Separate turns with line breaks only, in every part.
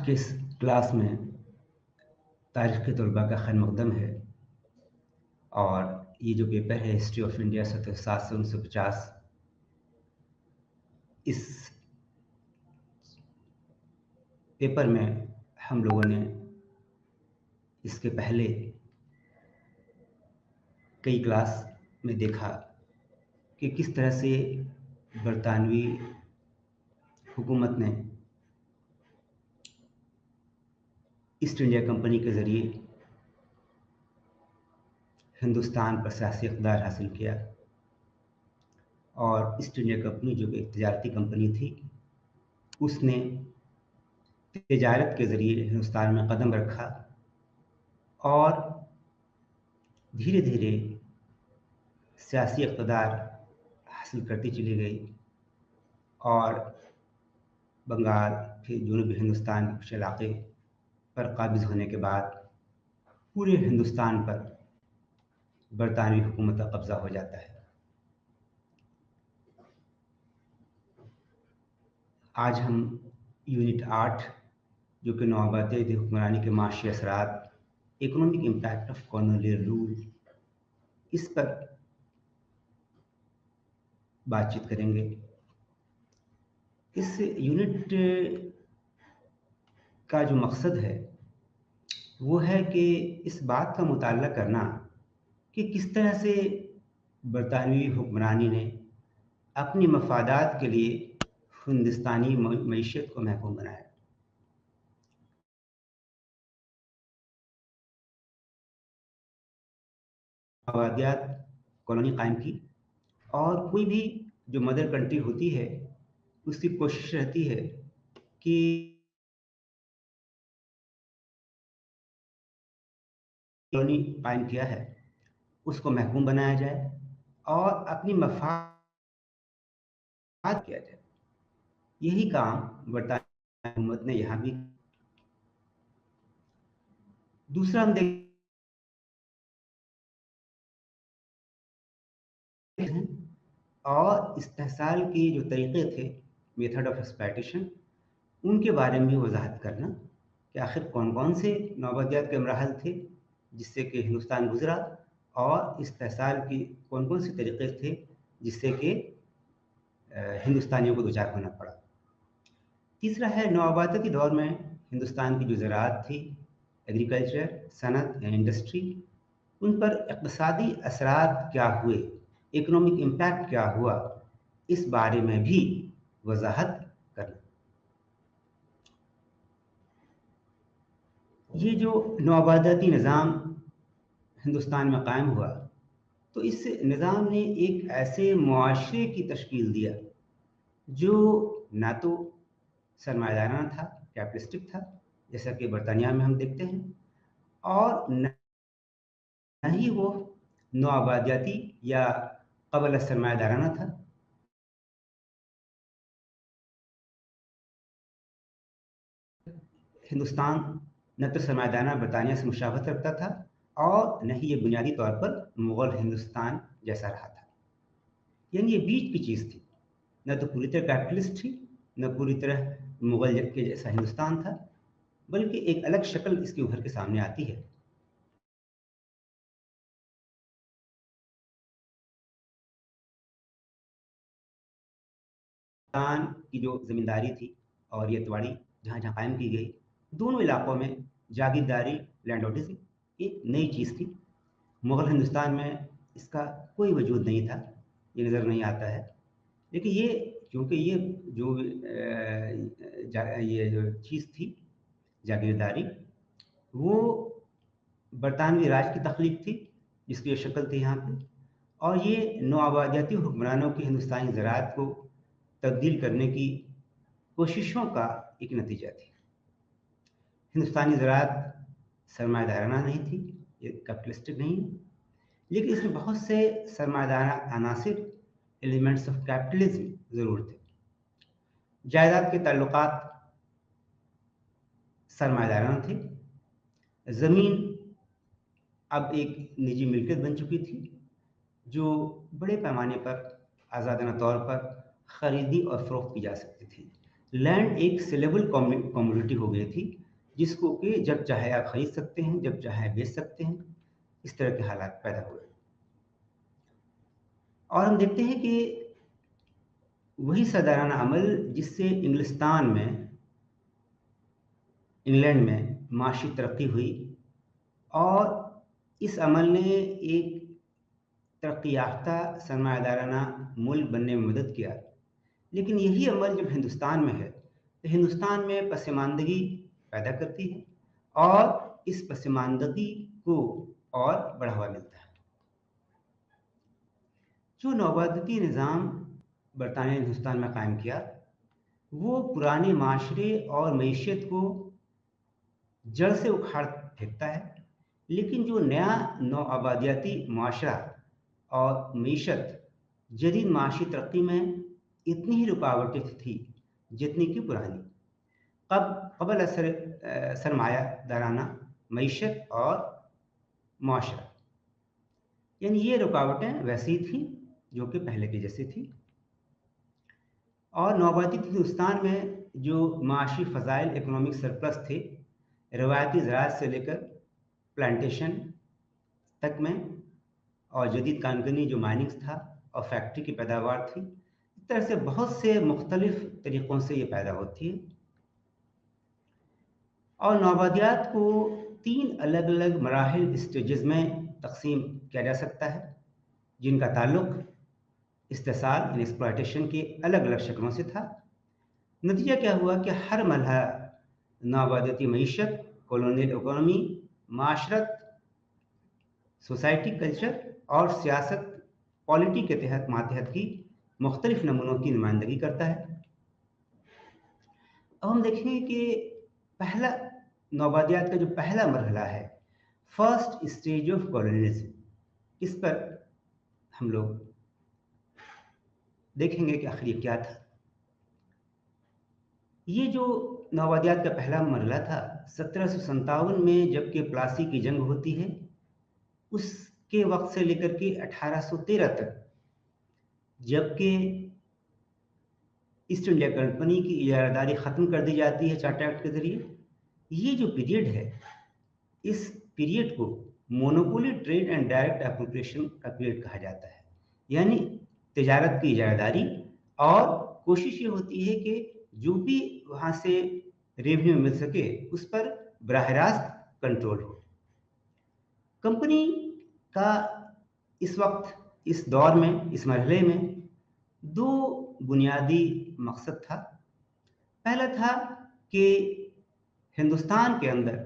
आज के इस क्लास में तारीख़ के तलबा का खैर मक़दम है और ये जो पेपर है हिस्ट्री ऑफ इंडिया 1707 से 1950, इस पेपर में हम लोगों ने इसके पहले कई क्लास में देखा कि किस तरह से बरतानवी हुकूमत ने ईस्ट इंडिया कंपनी के ज़रिए हिंदुस्तान पर सियासी इक़्तिदार हासिल किया और ईस्ट इंडिया कंपनी जो एक तजारती कंपनी थी, उसने तिजारत के ज़रिए हिंदुस्तान में कदम रखा और धीरे-धीरे सियासी इक़्तिदार हासिल करती चली गई और बंगाल, फिर जनूबी हिंदुस्तान के कुछ इलाक़े पर काबिज़ होने के बाद पूरे हिंदुस्तान पर बरतानवी हुकूमत का कब्ज़ा हो जाता है। आज हम यूनिट 8 जो कि नवाबादियाती हुक्मरानी के माशी असरात, economic impact of colonial rule, इस पर बातचीत करेंगे। इस यूनिट का जो मकसद है वो है कि इस बात का मुताला करना कि किस तरह से बरतानवी हुक्मरानी ने अपनी मफादात के लिए हिंदुस्तानी मईशत को महफूज बनाया। आबादियात कॉलोनी कायम की और कोई भी जो मदर कंट्री होती है उसकी कोशिश रहती है कि कॉलोनी कायम किया है उसको महफूज बनाया जाए और अपनी मफाद किया जाए। यही काम बरतानी हुकूमत ने यहाँ भी। दूसरा हम देखते हैं और इस्तेहसाल की जो तरीक़े थे, मेथड ऑफ एक्सप्लॉयटेशन, उनके बारे में भी वजाहत करना कि आखिर कौन-कौन से नौबदियात के मराहल थे जिससे कि हिंदुस्तान गुज़रा और इस्तेहसाल की कौन-कौन से तरीक़े थे जिससे कि हिंदुस्तानियों को दो-चार होना पड़ा। तीसरा है नौआबादियाती दौर में हिंदुस्तान की जो ज़राअत थी, एग्रीकल्चर, सनत या इंडस्ट्री, उन पर इक़्तिसादी असरात क्या हुए, इकोनॉमिक इम्पैक्ट क्या हुआ, इस बारे में भी वजाहत करना। ये जो नौआबादियाती निज़ाम हिंदुस्तान में कायम हुआ, तो इस निज़ाम ने एक ऐसे मुआशरे की तश्कील दिया जो ना तो सरमायादाराना था, कैपिटलिस्टिक था, जैसा कि बरतानिया में हम देखते हैं, और न ही वो नौआबादियाती या क़ब्ल सरमायादाराना था। हिंदुस्तान न तो सरमायादाराना बरतानिया से मुशाबहत रखता था और न ही ये बुनियादी तौर पर मुग़ल हिंदुस्तान जैसा रहा था। यानी ये बीच की चीज़ थी, न तो पूरी तरह कैपिटलिस्ट थी, न पूरी तरह मुग़ल के जैसा हिंदुस्तान था, बल्कि एक अलग शक्ल इसकी उभर के सामने आती है। हिंदुस्तान की जो ज़मींदारी थी और ये तवाड़ी जहाँ-जहाँ कायम की गई, दोनों इलाकों में जागीरदारी, लैंडहोल्डिंग एक नई चीज़ थी। मुग़ल हिंदुस्तान में इसका कोई वजूद नहीं था, ये नज़र नहीं आता है। लेकिन ये क्योंकि ये जो ये जो चीज़ थी जागीरदारी, वो बरतानवी राज की तख्लीक थी, जिसकी ये शक्ल थी यहाँ पे, और ये नौआबादियाती हुक्मरानों की हिंदुस्तानी ज़राअत को तब्दील करने की कोशिशों का एक नतीजा थी। हिंदुस्तानी ज़राअत सरमायादाराना नहीं थी, ये कैपिटलिस्टिक नहीं है, लेकिन इसमें बहुत से सरमायादाराना अनासिर, एलिमेंट्स ऑफ कैपिटलिज्म ज़रूर थे। जायदाद के ताल्लुकात सरमायादाराना थे। ज़मीन अब एक निजी मिल्कियत बन चुकी थी, जो बड़े पैमाने पर आज़ादाना तौर पर ख़रीदी और फ़रोख्त की जा सकती थी। लैंड एक सेलेबल कमोडिटी हो गई थी, जिसको कि जब चाहे आप खरीद सकते हैं, जब चाहे बेच सकते हैं। इस तरह के हालात पैदा हुए। और हम देखते हैं कि वही साधारण अमल जिससे इंग्लैंड में माशी तरक्की हुई, और इस अमल ने एक तरक्की याफ्ता सरमायादाराना मुल्क बनने में मदद किया। लेकिन यही अमल जब हिंदुस्तान में है, तो हिंदुस्तान में पसमानदगी पैदा करती है, और इस पसमानदगी को और बढ़ावा मिलता है। जो नौआबादी निज़ाम बरतानिया ने हिंदुस्तान में कायम किया, वो पुराने माशरे और मईशत को जड़ से उखाड़ फेंकता है। लेकिन जो नया नौआबादियाती माशरा और मईशत जदीद माशी तरक्की में इतनी ही रुकावटें थी जितनी कि पुरानी कबल सरमाया दाराना मईशत और माशरा, यानी ये रुकावटें वैसी थी जो कि पहले की जैसी थी। और नौआबादी हिंदुस्तान में जो माशी फ़ज़ाइल इकोनॉमिक सरप्लस थे, रवायती ज़राअत से लेकर प्लांटेशन तक में, और जदीद कानूनी जो माइनिंग्स था और फैक्ट्री की पैदावार थी, इस तरह से बहुत से मुख्तलिफ तरीक़ों से ये पैदा होती है। और नौआबादियात को 3 अलग-अलग मराहिल स्टेजेस में तक़सीम किया जा सकता है, जिनका ताल्लुक़ इस्तेसाल यानी एक्सप्लॉयटेशन के अलग-अलग शक्लों से था। नतीजा क्या हुआ कि हर मरहला नौआबादियाती मईशत, कॉलोनियल इकोनॉमी, माशरत, सोसाइटी कल्चर और सियासत पॉलिटी के मातहत की मुख्तलिफ नमूनों की नुमाइंदगी करता है। अब हम देखेंगे कि पहला नौआबादियात का जो पहला मरहला है, फर्स्ट स्टेज ऑफ कॉलोनियलिज्म, इस पर हम लोग देखेंगे कि आखिर ये क्या था। ये जो नौआबादियात का पहला मरहला था, 1757 में जबकि प्लासी की जंग होती है, उसके वक्त से लेकर के 1813 तक, जबकि ईस्ट इंडिया कंपनी की इजारादारी ख़त्म कर दी जाती है चार्टर एक्ट के ज़रिए। ये जो पीरियड है, इस पीरियड को monopoly trade and direct appropriation का पीरियड कहा जाता है। यानी तिजारत की इजारादारी, और कोशिश ये होती है कि जो भी वहाँ से रेवेन्यू मिल सके उस पर बराह रास्त कंट्रोल हो। कंपनी का इस वक्त, इस दौर में, इस मरहले में 2 बुनियादी मकसद था। पहला था कि हिंदुस्तान के अंदर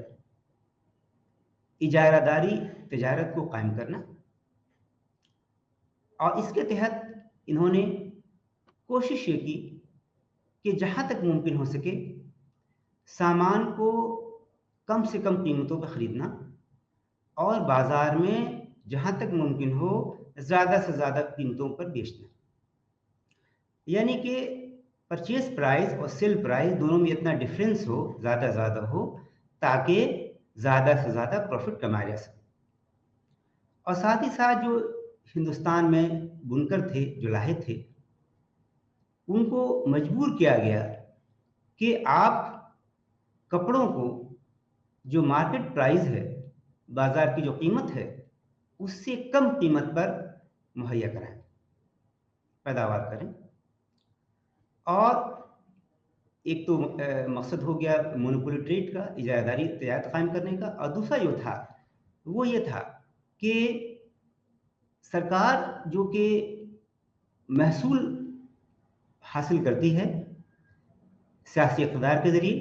इजारादारी तिजारत को कायम करना, और इसके तहत इन्होंने कोशिश ये की कि जहाँ तक मुमकिन हो सके सामान को कम से कम कीमतों पर ख़रीदना, और बाज़ार में जहाँ तक मुमकिन हो ज़्यादा से ज़्यादा कीमतों पर बेचना। यानी कि परचेज प्राइस और सेल प्राइस दोनों में इतना डिफरेंस हो, ज़्यादा हो, ताकि ज़्यादा से ज़्यादा प्रॉफिट कमाया जा सके। और साथ ही साथ जो हिंदुस्तान में बुनकर थे, जो लाहे थे, उनको मजबूर किया गया कि आप कपड़ों को जो मार्केट प्राइस है, बाज़ार की जो कीमत है, उससे कम कीमत पर मुहैया कराएं, पैदावार करें। और एक तो मकसद हो गया मोनोपोली ट्रेड का, इजारादारी तिजारत कायम करने का, और दूसरा जो था वो ये था कि सरकार जो कि महसूल हासिल करती है सियासी इक़्तिदार के ज़रिए,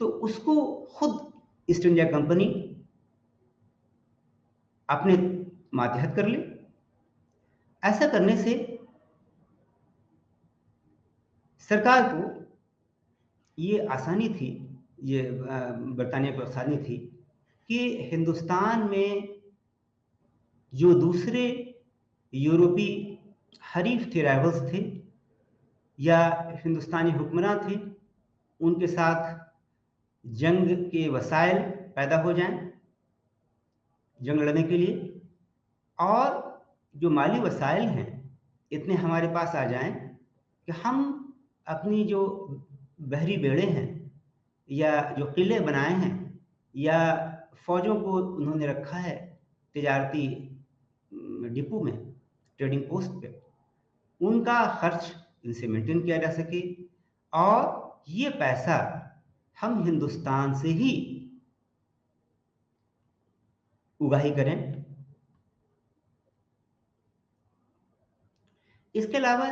तो उसको खुद ईस्ट इंडिया कंपनी अपने मातहत कर ले। ऐसा करने से सरकार को ये आसानी थी, ये बरतानिया को आसानी थी कि हिंदुस्तान में जो दूसरे यूरोपी हरीफ थे, राइवल्स थे, या हिंदुस्तानी हुक्मरान थे, उनके साथ जंग के वसाइल पैदा हो जाएं जंग लड़ने के लिए, और जो माली वसाइल हैं इतने हमारे पास आ जाएं कि हम अपनी जो बहरी बेड़े हैं या जो किले बनाए हैं या फौजों को उन्होंने रखा है तिजारती डिपो में, ट्रेडिंग पोस्ट पे, उनका खर्च इनसे मेंटेन किया जा सके और ये पैसा हम हिंदुस्तान से ही उगाही करें। इसके अलावा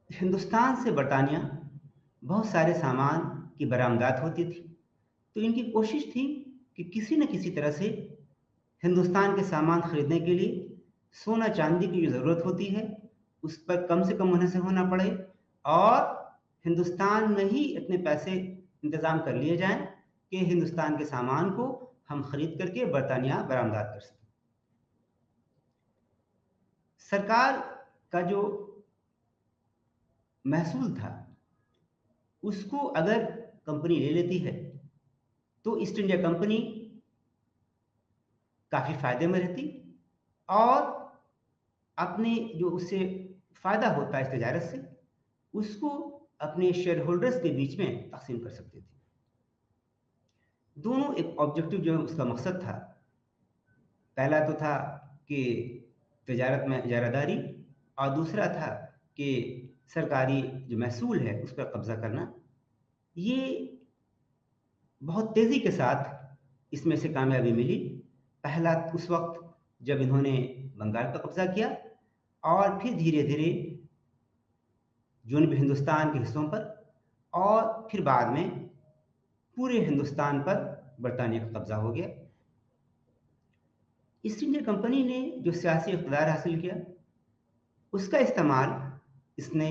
हिंदुस्तान से बरतानिया बहुत सारे सामान की बरामदात होती थी, तो इनकी कोशिश थी कि किसी न किसी तरह से हिंदुस्तान के सामान खरीदने के लिए सोना चांदी की जो ज़रूरत होती है उस पर कम से कम होने से होना पड़े और हिंदुस्तान में ही इतने पैसे इंतज़ाम कर लिए जाएं कि हिंदुस्तान के सामान को हम खरीद करके बरतानिया बरामदात कर सकें। सरकार का जो महसूल था उसको अगर कंपनी ले लेती है तो ईस्ट इंडिया कंपनी काफ़ी फायदे में रहती और अपने जो उससे फ़ायदा होता है इस तजारत से उसको अपने शेयर होल्डर्स के बीच में तकसीम कर सकती थी। दोनों एक ऑब्जेक्टिव जो उसका मकसद था, पहला तो था कि तजारत में इजारादारी और दूसरा था कि सरकारी जो महसूल है उस पर कब्ज़ा करना। ये बहुत तेज़ी के साथ इसमें से कामयाबी मिली। पहला उस वक्त जब इन्होंने बंगाल पर कब्ज़ा किया और फिर धीरे धीरे जनूबी हिंदुस्तान के हिस्सों पर और फिर बाद में पूरे हिंदुस्तान पर बरतानिया का कब्ज़ा हो गया। ईस्ट इंडिया कंपनी ने जो सियासी इक़्तिदार हासिल किया उसका इस्तेमाल इसने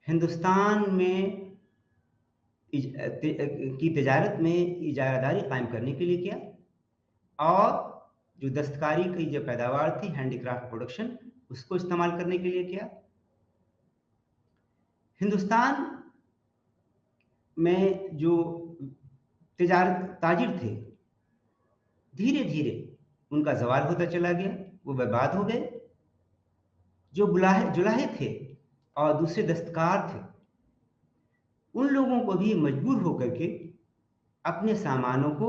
हिंदुस्तान में की तजारत में इजारादारी कायम करने के लिए किया और जो दस्तकारी की जो पैदावार थी, हैंडीक्राफ्ट प्रोडक्शन, उसको इस्तेमाल करने के लिए किया। हिंदुस्तान में जो ताजिर थे धीरे धीरे उनका ज़वाल होता चला गया, वो बर्बाद हो गए। जो जुलाहे थे और दूसरे दस्तकार थे उन लोगों को भी मजबूर होकर के अपने सामानों को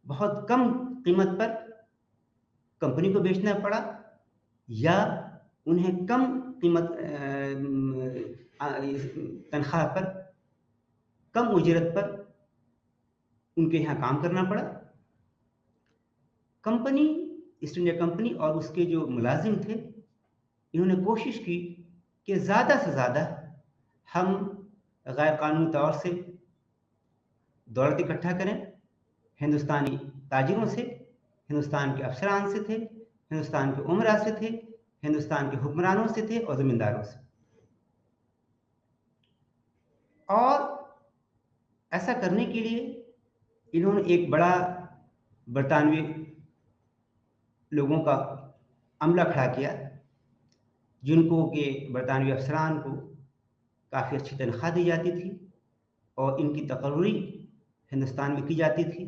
बहुत कम कीमत पर कंपनी को बेचना पड़ा या उन्हें कम कीमत तनख्वाह पर, कम उजरत पर उनके यहाँ काम करना पड़ा। कंपनी, ईस्ट इंडिया कंपनी और उसके जो मुलाजिम थे इन्होंने कोशिश की कि ज़्यादा से ज़्यादा हम गैर कानूनी तौर से दौलत इकट्ठा करें। हिंदुस्तानी ताजिरों से, हिंदुस्तान के अफसरान से थे, हिंदुस्तान के उमरा से थे, हिंदुस्तान के हुक्मरानों से थे और ज़मींदारों से। और ऐसा करने के लिए इन्होंने एक बड़ा बरतानवी लोगों का अमला खड़ा किया जिनको के बरतानवी अफसरान को काफ़ी अच्छी तनख्वाह दी जाती थी और इनकी तकर्री हिंदुस्तान में की जाती थी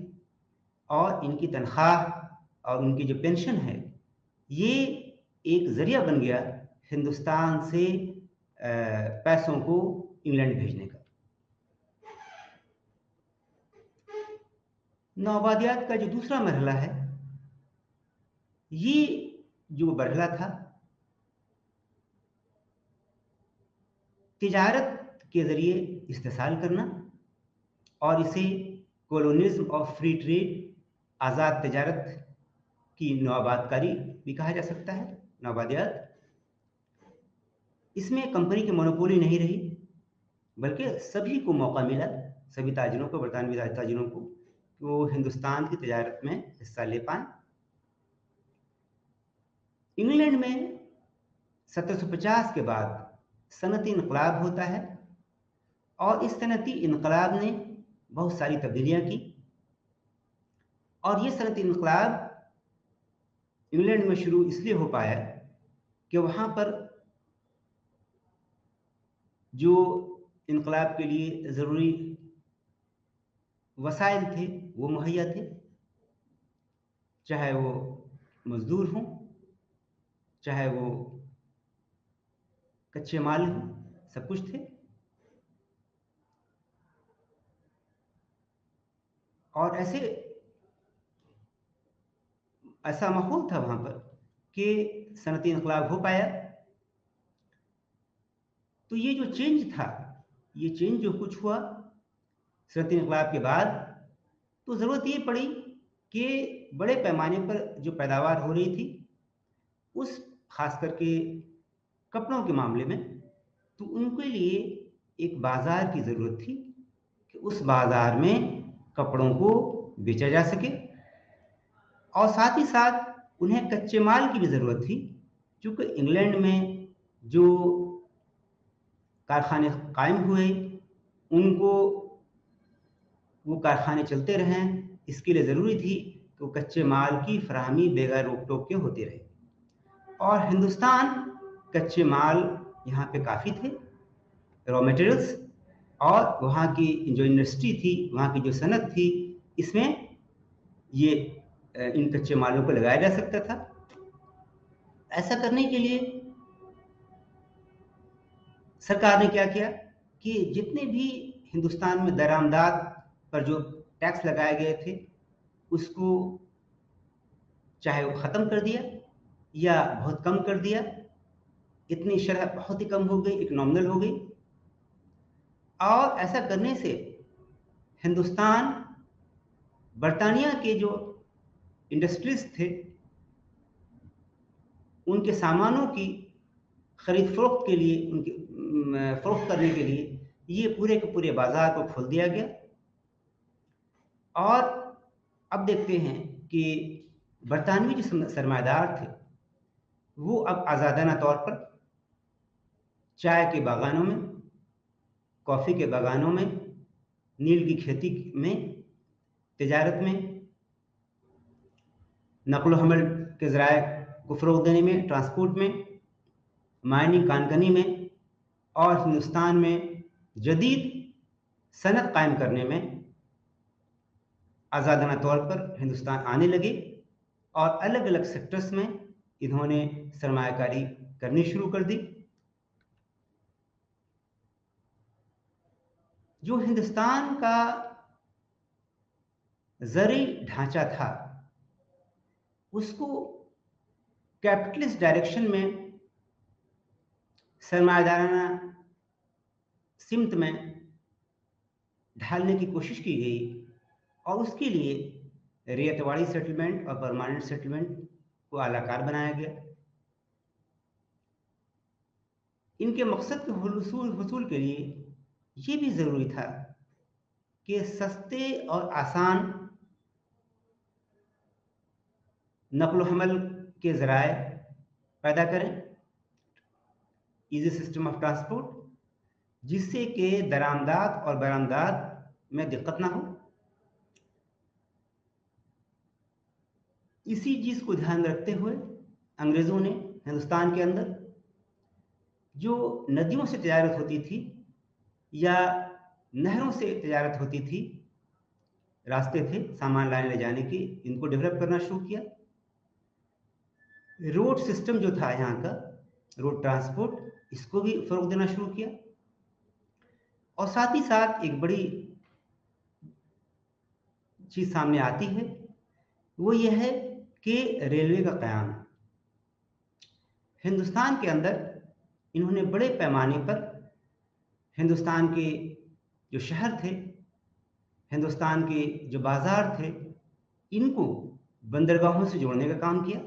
और इनकी तनख्वाह और उनकी जो पेंशन है ये एक ज़रिया बन गया हिंदुस्तान से पैसों को इंग्लैंड भेजने का। नौआबादियात का जो दूसरा मरहला है, ये जो मरहला था तिजारत के ज़रिए इस्तेसाल करना और इसे कॉलोनिज्म ऑफ फ्री ट्रेड, आज़ाद तिजारत की नौआबादकारी भी कहा जा सकता है, नौआबादियात। इसमें कंपनी की मोनोपोली नहीं रही बल्कि सभी को मौका मिला, सभी ताजिरों को, बरतानवी ताजिरों को, कि वो हिंदुस्तान की तिजारत में हिस्सा ले पाएँ। इंग्लैंड में 1750 के बाद सनती इनकलाब होता है और इस सनती इनकलाब ने बहुत सारी तब्दीलियाँ की और ये सनती इनकलाब इंग्लैंड में शुरू इसलिए हो पाया कि वहाँ पर जो इनकलाब के लिए ज़रूरी वसाइल थे वो मुहैया थे, चाहे वो मज़दूर हों, चाहे वो कच्चे माल सब कुछ थे। और ऐसा माहौल था वहां पर कि सनती इनकलाब हो पाया। तो ये जो चेंज था, ये चेंज जो कुछ हुआ सनती इनकलाब के बाद, तो ज़रूरत ये पड़ी कि बड़े पैमाने पर जो पैदावार हो रही थी उस खास करके कपड़ों के मामले में, तो उनके लिए एक बाज़ार की ज़रूरत थी कि उस बाज़ार में कपड़ों को बेचा जा सके। और साथ ही साथ उन्हें कच्चे माल की भी ज़रूरत थी, क्योंकि इंग्लैंड में जो कारखाने कायम हुए उनको वो कारखाने चलते रहें, इसके लिए ज़रूरी थी कि कच्चे माल की फराहमी बगैर रोक टोक के होती रहे। और हिंदुस्तान कच्चे माल यहाँ पे काफ़ी थे, रॉ मटेरियल्स, और वहाँ की जो इंडस्ट्री थी, वहाँ की जो सनत थी, इसमें ये इन कच्चे मालों को लगाया जा सकता था। ऐसा करने के लिए सरकार ने क्या किया कि जितने भी हिंदुस्तान में दरामदात पर जो टैक्स लगाए गए थे उसको चाहे वो ख़त्म कर दिया या बहुत कम कर दिया। इतनी शरह बहुत ही कम हो गई, एक नॉमिनल हो गई। और ऐसा करने से हिंदुस्तान बरतानिया के जो इंडस्ट्रीज थे उनके सामानों की खरीद फरोख्त के लिए, उनकी फरोख्त करने के लिए ये पूरे के पूरे बाजार को खोल दिया गया। और अब देखते हैं कि बरतानवी जो सरमायादार थे वो अब आज़ादाना तौर पर चाय के बागानों में, कॉफ़ी के बागानों में, नील की खेती में, तिजारत में, नक़्ल हमल के ज़राए को फ़रोग़ देने में, ट्रांसपोर्ट में, माइनिंग कानकनी में, और हिंदुस्तान में जदीद सनत कायम करने में आज़ादाना तौर पर हिंदुस्तान आने लगे। और अलग अलग सेक्टर्स में इन्होंने सरमायाकारी करनी शुरू कर दी। जो हिंदुस्तान का ज़रूरी ढांचा था उसको कैपिटलिस्ट डायरेक्शन में, सरमायादाराना सिमत में ढालने की कोशिश की गई। और उसके लिए रियायतवाड़ी सेटलमेंट और परमानेंट सेटलमेंट को आलाकार बनाया गया। इनके मकसद के हुसूल के लिए ये भी ज़रूरी था कि सस्ते और आसान नक़्ल हमल के ज़राए पैदा करें, ईज़ी सिस्टम ऑफ ट्रांसपोर्ट, जिससे कि दरामदात और बरामदात में दिक्कत ना हो। इसी चीज़ को ध्यान में रखते हुए अंग्रेज़ों ने हिंदुस्तान के अंदर जो नदियों से तिजारत होती थी या नहरों से तिजारत होती थी, रास्ते थे सामान लाने ले जाने के, इनको डेवलप करना शुरू किया। रोड सिस्टम जो था यहाँ का, रोड ट्रांसपोर्ट, इसको भी फ़रोग़ देना शुरू किया। और साथ ही साथ एक बड़ी चीज़ सामने आती है, वो ये है कि रेलवे का क़याम हिंदुस्तान के अंदर इन्होंने बड़े पैमाने पर हिंदुस्तान के जो शहर थे, हिंदुस्तान के जो बाज़ार थे, इनको बंदरगाहों से जोड़ने का काम किया।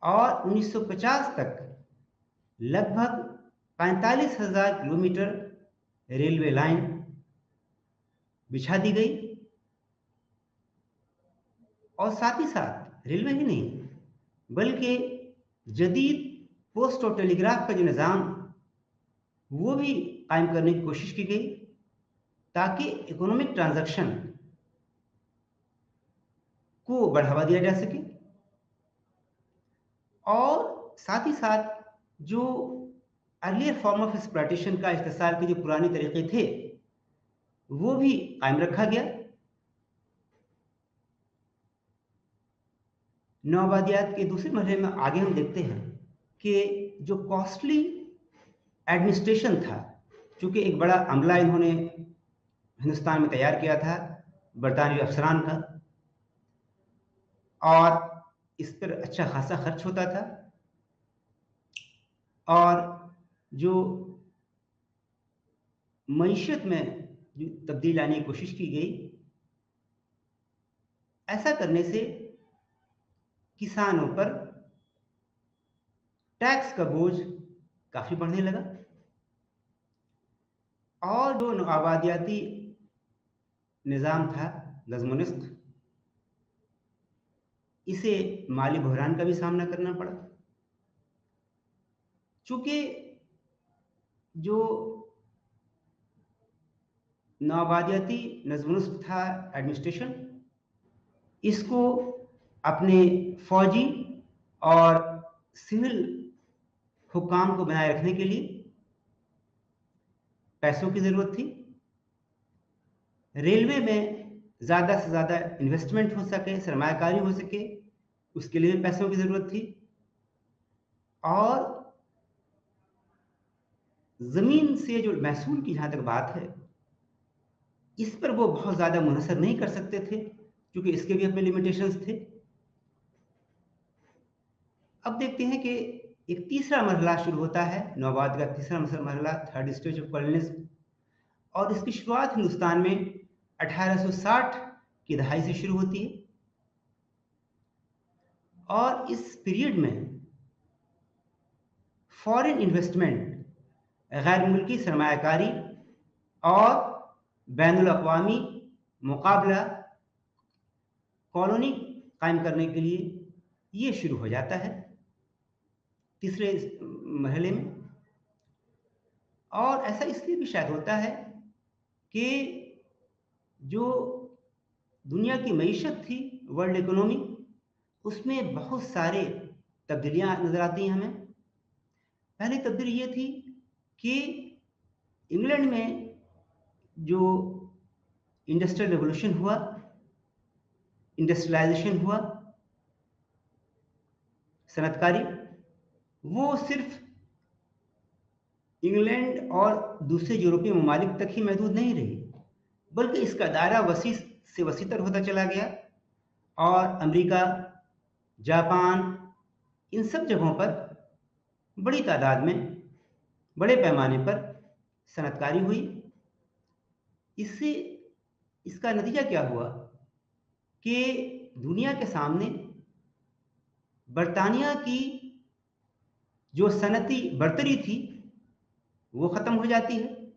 और 1950 तक लगभग 45,000 किलोमीटर रेलवे लाइन बिछा दी गई। और साथ ही साथ रेलवे ही नहीं बल्कि जदीद पोस्ट और टेलीग्राफ का जो निज़ाम वो भी कायम करने की कोशिश की गई, ताकि इकोनॉमिक ट्रांजैक्शन को बढ़ावा दिया जा सके। और साथ ही साथ जो अर्लियर फॉर्म ऑफ एक्सप्लॉयटेशन का इस्तेसाल के जो पुराने तरीके थे वो भी कायम रखा गया। नौआबादियात के दूसरे मरहले में आगे हम देखते हैं कि जो कॉस्टली एडमिनिस्ट्रेशन था, चूँकि एक बड़ा अमला इन्होंने हिंदुस्तान में तैयार किया था बरतानवी अफसरान का, और इस पर अच्छा खासा खर्च होता था, और जो मईशत में जो तब्दीली लाने की कोशिश की गई, ऐसा करने से किसानों पर टैक्स का बोझ काफ़ी बढ़ने लगा, और जो आबादियाती निज़ाम था नज़्म-ओ-नस्क़, इसे माली बहरान का भी सामना करना पड़ा। चूँकि जो नौआबादियाती नज़्म-ओ-नस्क़ था एडमिनिस्ट्रेशन, इसको अपने फौजी और सिविल हुक्काम को बनाए रखने के लिए पैसों की ज़रूरत थी। रेलवे में ज़्यादा से ज़्यादा इन्वेस्टमेंट हो सके, सरमायाकारी हो सके, उसके लिए भी पैसों की ज़रूरत थी, और ज़मीन से जो महसूल की जहाँ तक बात है, इस पर वो बहुत ज़्यादा मुनहसर नहीं कर सकते थे, क्योंकि इसके भी अपने लिमिटेशंस थे। अब देखते हैं कि एक तीसरा मरहला शुरू होता है, नौआबाद का तीसरा मरहला, थर्ड स्टेज ऑफ कॉलोनिज़्म, और इसकी शुरुआत हिंदुस्तान में 1860 की दहाई से शुरू होती है, और इस पीरियड में फॉरेन इन्वेस्टमेंट, गैर मुल्की सरमायाकारी और बैनुल अक़वामी मुकाबला कॉलोनी कायम करने के लिए ये शुरू हो जाता है तीसरे मरहले में। और ऐसा इसलिए भी शायद होता है कि जो दुनिया की मईशत थी, वर्ल्ड इकोनॉमी, उसमें बहुत सारे तब्दीलियाँ नज़र आती हैं हमें। पहली तब्दीली ये थी कि इंग्लैंड में जो इंडस्ट्रियल रिवॉल्यूशन हुआ, इंडस्ट्रियलाइजेशन हुआ, सनअतकारी, वो सिर्फ इंग्लैंड और दूसरे यूरोपीय ममालिक तक ही महदूद नहीं रही, बल्कि इसका दायरा वसी से वसीतर होता चला गया, और अमेरिका, जापान, इन सब जगहों पर बड़ी तादाद में, बड़े पैमाने पर सनअतकारी हुई। इससे इसका नतीजा क्या हुआ कि दुनिया के सामने बरतानिया की जो सनअती बर्तरी थी, वो ख़त्म हो जाती है।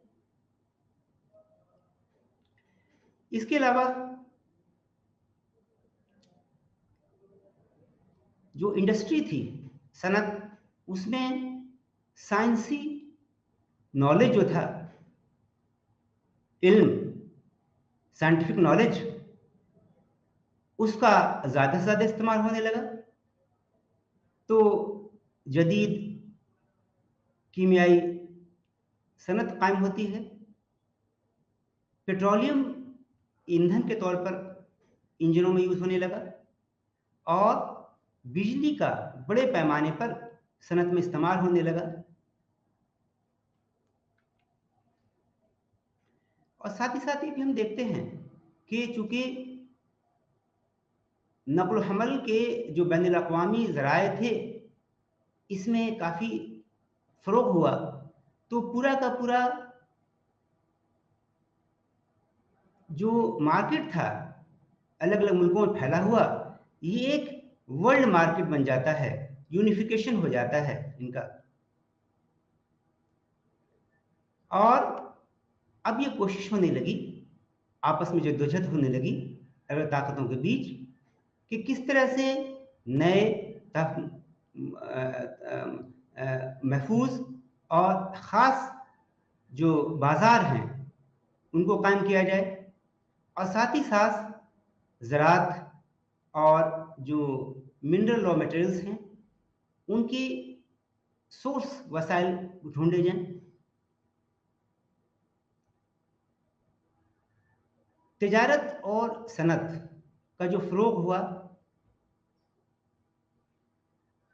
इसके अलावा जो इंडस्ट्री थी, सनअत, उसमें साइंसी नॉलेज जो था, इल्म, साइंटिफिक नॉलेज, उसका ज़्यादा से ज़्यादा इस्तेमाल होने लगा। तो जदीद कीमियाई सनअत कायम होती है। पेट्रोलियम ईंधन के तौर पर इंजनों में यूज़ होने लगा, और बिजली का बड़े पैमाने पर सनअत में इस्तेमाल होने लगा। और साथ ही साथ ये भी हम देखते हैं कि चूँकि नक़्ल हमल के जो बैनुल अक़वामी ज़राए थे, इसमें काफ़ी फ़रोग़ हुआ, तो पूरा का पूरा जो मार्केट था, अलग-अलग मुल्कों में फैला हुआ, ये एक वर्ल्ड मार्केट बन जाता है, यूनिफ़िकेशन हो जाता है इनका। और अब ये कोशिश होने लगी, आपस में जद्दोजहद होने लगी अलग ताकतों के बीच, कि किस तरह से नए महफूज और ख़ास जो बाज़ार हैं, उनको कायम किया जाए, और साथ ही साथ ज़राअत और जो मिनरल रॉ मटेरियल्स हैं, उनकी सोर्स वसाइल ढूंढे जाएं। तिजारत और सनत का जो फ़रोग़ हुआ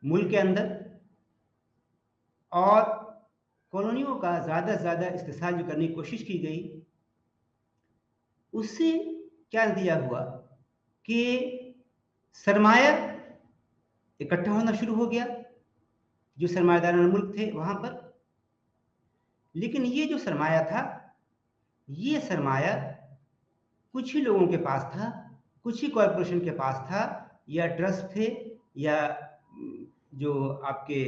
मुल्क के अंदर, और कॉलोनियों का ज़्यादा से ज़्यादा इस्तेसाल जो करने की कोशिश की गई, उससे क्या नतीजा हुआ कि सरमाया इकट्ठा होना शुरू हो गया जो सरमायादाराना मुल्क थे वहाँ पर। लेकिन ये जो सरमाया था, ये सरमाया कुछ ही लोगों के पास था, कुछ ही कॉरपोरेशन के पास था, या ट्रस्ट थे, या जो आपके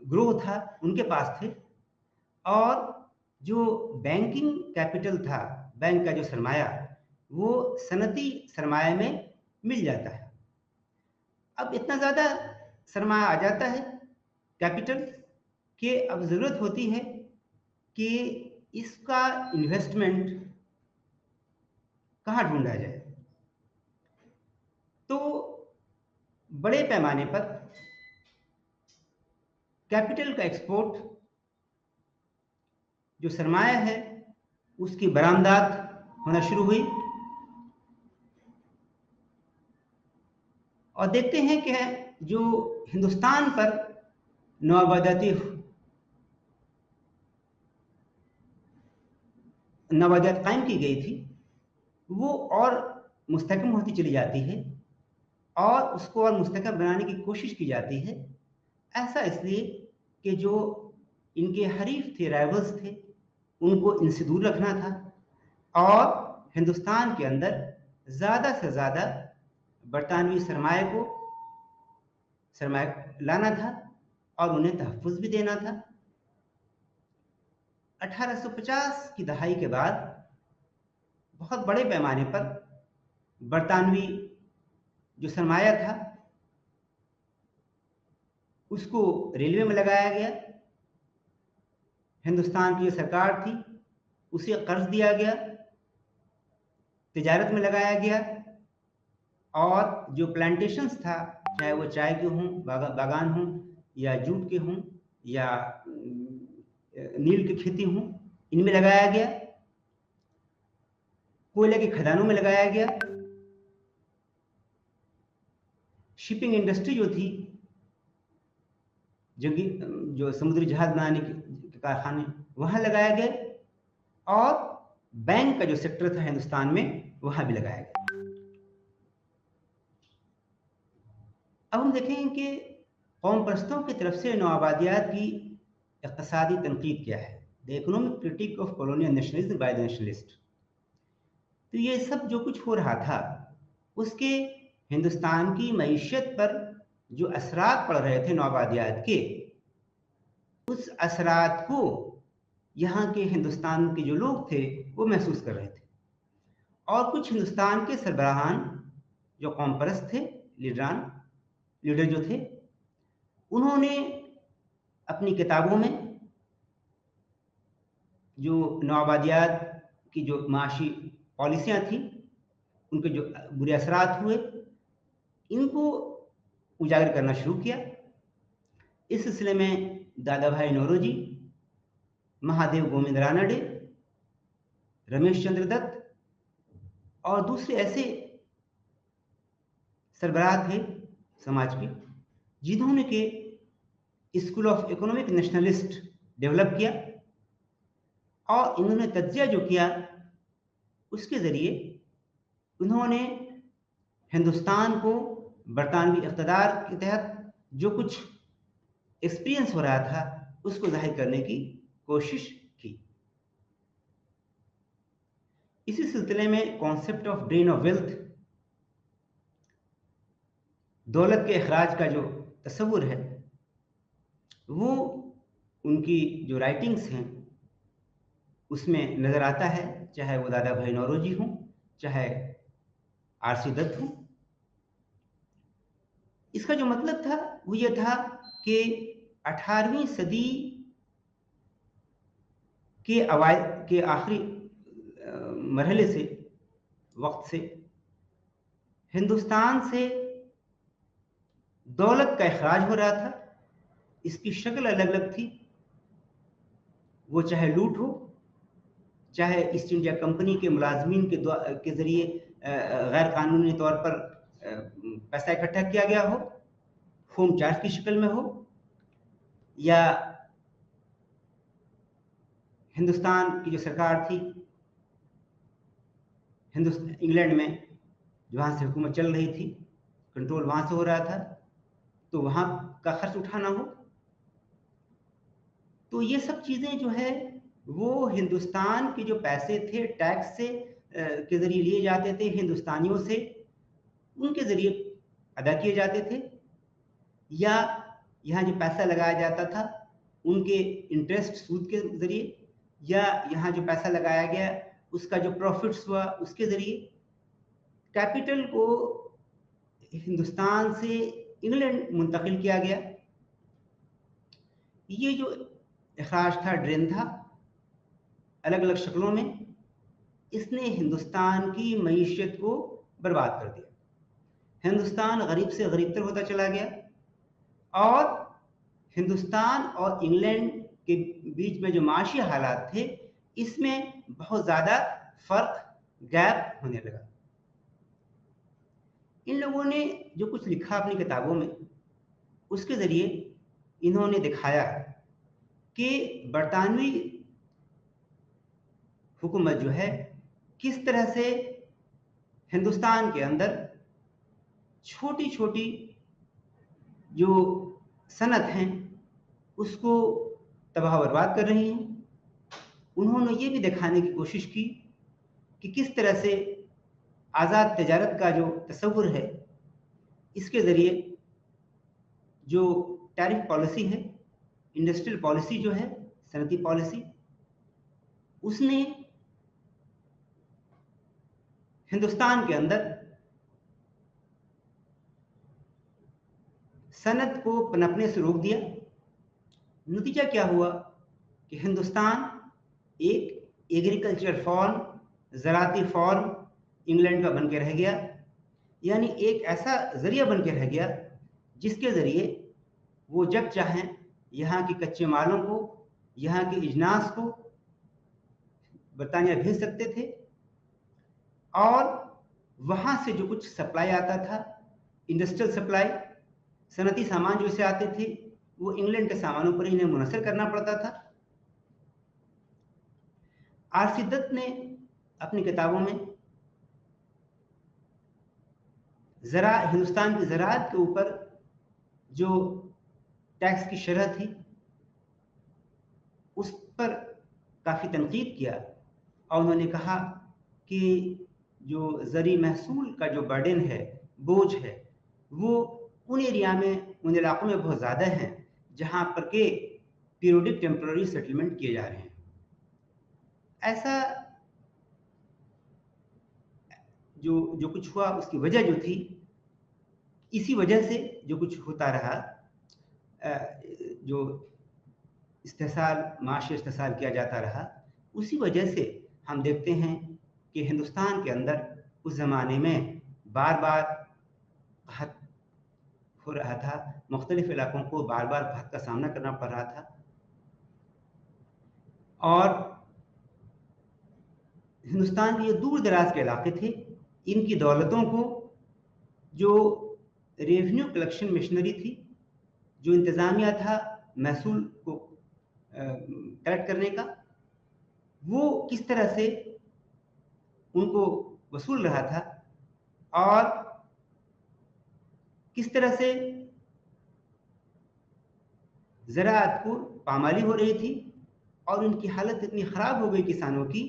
ग्रोह था उनके पास थे। और जो बैंकिंग कैपिटल था, बैंक का जो सरमाया, वो सनती सरमाया में मिल जाता है। अब इतना ज़्यादा सरमाया आ जाता है कैपिटल कि अब ज़रूरत होती है कि इसका इन्वेस्टमेंट कहाँ ढूंढा जाए। तो बड़े पैमाने पर कैपिटल का एक्सपोर्ट, जो सरमाया है उसकी बरामदात होना शुरू हुई। और देखते हैं कि जो हिंदुस्तान पर नवाबदियत कायम की गई थी, वो और मुस्तहकम होती चली जाती है और उसको और मुस्तहकम बनाने की कोशिश की जाती है। ऐसा इसलिए कि जो इनके हरीफ थे, राइवल्स थे, उनको इनसे दूर रखना था और हिंदुस्तान के अंदर ज़्यादा से ज़्यादा बरतानवी सरमाया लाना था और उन्हें तहफ़्फ़ुज़ भी देना था। 1850 की दहाई के बाद बहुत बड़े पैमाने पर बरतानवी जो सरमाया था उसको रेलवे में लगाया गया। हिंदुस्तान की जो सरकार थी उसे कर्ज दिया गया, तिजारत में लगाया गया, और जो प्लांटेशंस था, चाहे वो चाय के हों, बागान हों, या जूट के हों, या नील की खेती हों, इनमें लगाया गया। कोयले की खदानों में लगाया गया। शिपिंग इंडस्ट्री जो थी, जो समुद्री जहाज बनाने के कारखाने, वहाँ लगाया गया। और बैंक का जो सेक्टर था हिंदुस्तान में, वहाँ भी लगाया गया। अब हम देखेंगे कि कौम परस्तों की तरफ से नौआबादियात की इक़्तिसादी तनकीद क्या है, the economic critic of colonial nationalism by the nationalist. तो ये सब जो कुछ हो रहा था, उसके हिंदुस्तान की मईशत पर जो असरात पड़ रहे थे नौआबादियात के, उस असरात को यहाँ के हिंदुस्तान के जो लोग थे वो महसूस कर रहे थे। और कुछ हिंदुस्तान के सरबराहान जो कौम परस्त थे, लीडर जो थे, उन्होंने अपनी किताबों में जो नौआबादियात की जो माशी पॉलिसियाँ थी, उनके जो बुरे असरात हुए, इनको उजागर करना शुरू किया। इस सिलसिले में दादा भाई नौरोजी, महादेव गोविंद रानडे, रमेश चंद्र दत्त और दूसरे ऐसे सरबराह थे समाज के, जिन्होंने के school of economic nationalist develop किया। और इन्होंने तज्जिया जो किया, उसके ज़रिए उन्होंने हिंदुस्तान को बरतानवी इक़्तिदार के तहत जो कुछ एक्सपीरियंस हो रहा था उसको ज़ाहिर करने की कोशिश की। इसी सिलसिले में concept of drain of wealth, दौलत के अखराज का जो तस्वुर है, वो उनकी जो राइटिंग्स हैं उसमें नज़र आता है, चाहे वो दादा भाई नौरोजी हों, चाहे आरसी दत्त हों। इसका जो मतलब था वो ये था कि 18वीं सदी के आखिरी मरहले से, वक्त से, हिंदुस्तान से दौलत का इखराज हो रहा था। इसकी शक्ल अलग अलग थी, वो चाहे लूट हो, चाहे ईस्ट इंडिया कंपनी के मुलाजमीन के ज़रिए गैर कानूनी तौर पर पैसा इकट्ठा किया गया हो, होम चार्ज की शक्ल में हो, या हिंदुस्तान की जो सरकार थी इंग्लैंड में, जहाँ से हुकूमत चल रही थी, कंट्रोल वहाँ से हो रहा था, तो वहाँ का खर्च उठाना हो। तो ये सब चीज़ें जो है वो हिंदुस्तान के जो पैसे थे टैक्स से के ज़रिए लिए जाते थे, हिंदुस्तानियों से उनके ज़रिए अदा किए जाते थे, या यहाँ जो पैसा लगाया जाता था उनके इंटरेस्ट सूद के ज़रिए, या यहाँ जो पैसा लगाया गया उसका जो प्रॉफिट्स हुआ उसके ज़रिए कैपिटल को हिंदुस्तान से इंग्लैंड मुंतकिल किया गया। ये जो अखराज था, ड्रेन था, अलग अलग शक्लों में, इसने हिंदुस्तान की मईशत को बर्बाद कर दिया। हिंदुस्तान गरीब से गरीब तर होता चला गया और हिंदुस्तान और इंग्लैंड के बीच में जो माशी हालात थे इसमें बहुत ज़्यादा फ़र्क, गैप होने लगा। इन लोगों ने जो कुछ लिखा अपनी किताबों में उसके ज़रिए इन्होंने दिखाया कि बरतानवी हुकूमत जो है किस तरह से हिंदुस्तान के अंदर छोटी छोटी जो सनत हैं उसको तबाह बर्बाद कर रही हैं। उन्होंने ये भी दिखाने की कोशिश की कि किस तरह से आज़ाद तजारत का जो तस्वुर है इसके ज़रिए जो टैरिफ पॉलिसी है, इंडस्ट्रियल पॉलिसी जो है, सनती पॉलिसी, उसने हिंदुस्तान के अंदर सनत को पनपने से रोक दिया। नतीजा क्या हुआ कि हिंदुस्तान एक एग्रीकल्चर फॉर्म, ज़राती फॉर्म इंग्लैंड का बन के रह गया, यानी एक ऐसा ज़रिया बन के रह गया जिसके ज़रिए वो जब चाहें यहाँ के कच्चे मालों को, यहाँ के इजनास को बरतानिया भेज सकते थे और वहाँ से जो कुछ सप्लाई आता था, इंडस्ट्रियल सप्लाई, सनती सामान जो से आते थे, वो इंग्लैंड के सामानों पर इन्हें मुनसर करना पड़ता था। आरसी दत्त ने अपनी किताबों में हिंदुस्तान की ज़राअत के ऊपर जो टैक्स की शरह थी उस पर काफ़ी तनकीद किया और उन्होंने कहा कि जो ज़री महसूल का जो बर्डन है, बोझ है, वो उन एरिया में, उन इलाकों में बहुत ज़्यादा हैं जहाँ पर के पीरियोडिक टेम्पररी सेटलमेंट किए जा रहे हैं। ऐसा जो कुछ हुआ उसकी वजह जो थी, इसी वजह से जो कुछ होता रहा, जो इस्तेहसाल, माशी इस्तेहसाल किया जाता रहा, उसी वजह से हम देखते हैं कि हिंदुस्तान के अंदर उस ज़माने में बार बार कहत हो रहा था, मुख्तलिफ इलाकों को बार बार कहत का सामना करना पड़ रहा था और हिंदुस्तान के जो दूर दराज के इलाके थे इनकी दौलतों को, जो रेवेन्यू कलेक्शन मशीनरी थी, जो इंतज़ामिया था महसूल को कलेक्ट करने का, वो किस तरह से उनको वसूल रहा था और किस तरह से ज़राअत को पामाली हो रही थी और उनकी हालत इतनी ख़राब हो गई किसानों की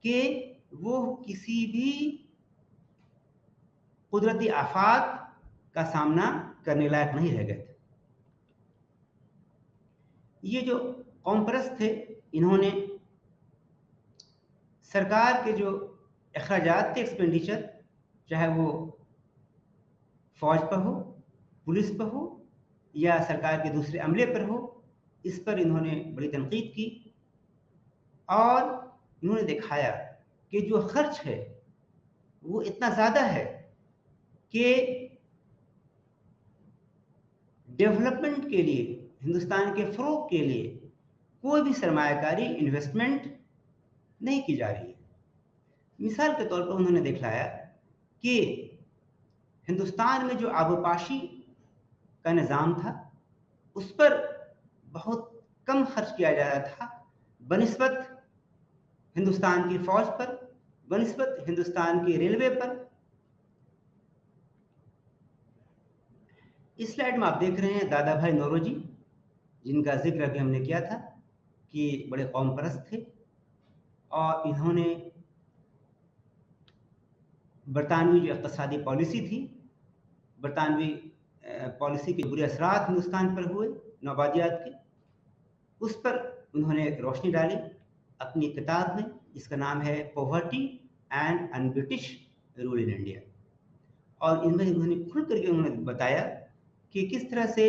कि वो किसी भी कुदरती आफात का सामना करने लायक नहीं रह गए थे। ये जो कौमपरस्त थे, इन्होंने सरकार के जो अखराजात थे, एक्सपेंडिचर, चाहे वो फौज पर हो, पुलिस पर हो या सरकार के दूसरे अमले पर हो, इस पर इन्होंने बड़ी तनकीद की और इन्होंने दिखाया कि जो खर्च है वो इतना ज़्यादा है कि डेवलपमेंट के लिए, हिंदुस्तान के फ़रोग़ के लिए कोई भी सरमायाकारी इन्वेस्टमेंट नहीं की जा रही है। मिसाल के तौर पर उन्होंने दिखलाया कि हिंदुस्तान में जो आबोपाशी का निज़ाम था उस पर बहुत कम खर्च किया जा रहा था बनिस्बत हिंदुस्तान की फौज पर, बनिस्बत हिंदुस्तान की रेलवे पर। इस स्लाइड में आप देख रहे हैं दादा भाई नौरोजी, जिनका जिक्र अभी हमने किया था कि बड़े कौम परस्त थे और इन्होंने बरतानवी जो इक़्तिसादी पॉलिसी थी, बरतानवी पॉलिसी के बुरे असरात हिंदुस्तान पर हुए नौबादियात के, उस पर उन्होंने रोशनी डाली अपनी किताब में, जिसका नाम है poverty and un British rule in India. और इनमें उन्होंने खुल करके उन्होंने बताया कि किस तरह से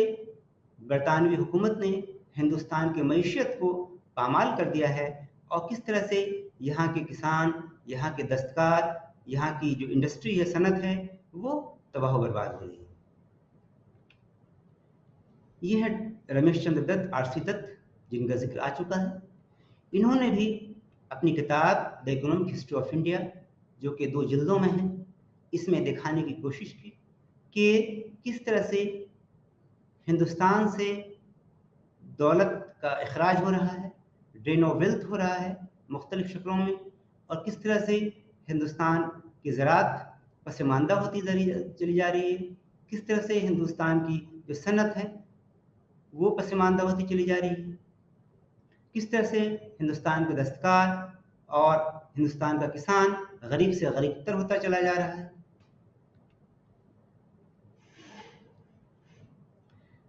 बरतानवी हुकूमत ने हिंदुस्तान की मईशत को पामाल कर दिया है और किस तरह से यहाँ के किसान, यहाँ के दस्तकार, यहाँ की जो इंडस्ट्री है, सनत है, वो तबाह बर्बाद हो रही है। ये है रमेश चंद्र दत्त, आरसी दत्त, जिनका जिक्र आ चुका है। इन्होंने भी अपनी किताब the economic history of India, जो कि 2 जिल्दों में है, इसमें दिखाने की कोशिश की कि किस तरह से हिंदुस्तान से दौलत का अखराज हो रहा है, ड्रेन ऑफ वेल्थ हो रहा है मुख्तलिफ शक्लों में, और किस तरह से हिंदुस्तान की ज़राअत पसमानदा होती चली जा रही है, किस तरह से हिंदुस्तान की जो सनत है वो पसमानदा होती चली जा रही है, किस तरह से हिंदुस्तान का दस्तकार और हिंदुस्तान का किसान गरीब से गरीब तर होता चला जा रहा है।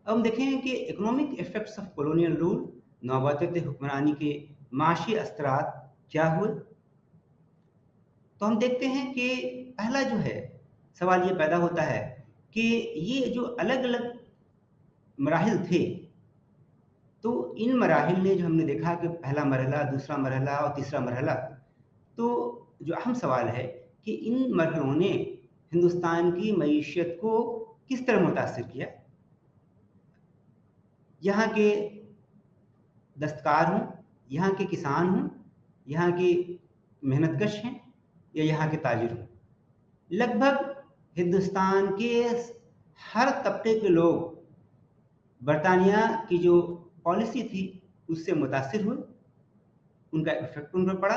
अब हम देखें कि economic effects of colonial rule, नौबतत हुक्मरानी के माशी असरात क्या हुए। तो हम देखते हैं कि पहला जो है सवाल ये पैदा होता है कि ये जो अलग अलग मराहिल थे, तो इन मराहिल ने जो हमने देखा कि पहला मरहला, दूसरा मरहला और तीसरा मरहला, तो जो अहम सवाल है कि इन मरहलों ने हिंदुस्तान की मईशत को किस तरह मुतासिर किया। यहाँ के दस्तकार हों, यहाँ के किसान हों, यहाँ के मेहनतकश हैं या यहाँ के ताजिर हों, लगभग हिंदुस्तान के हर तबके के लोग बरतानिया की जो पॉलिसी थी उससे मुतासिर हुए, उनका इफेक्ट उन पर पड़ा।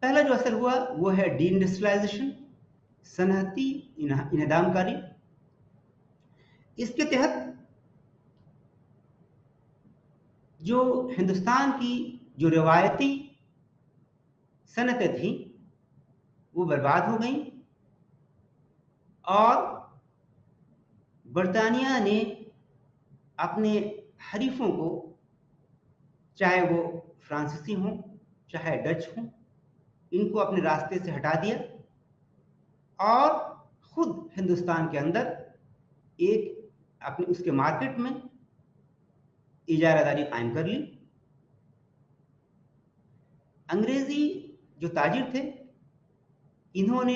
पहला जो असर हुआ वो है डी इंडस्ट्रियलाइजेशन, सनहती इन्हदामकारी। इसके तहत जो हिंदुस्तान की जो रवायती सनतें थीं वो बर्बाद हो गईं और बरतानिया ने अपने हरीफों को, चाहे वो फ्रांसीसी हों चाहे डच हों, इनको अपने रास्ते से हटा दिया और खुद हिंदुस्तान के अंदर एक अपने उसके मार्केट में इजारादारी कायम कर ली। अंग्रेजी जो ताजिर थे, इन्होंने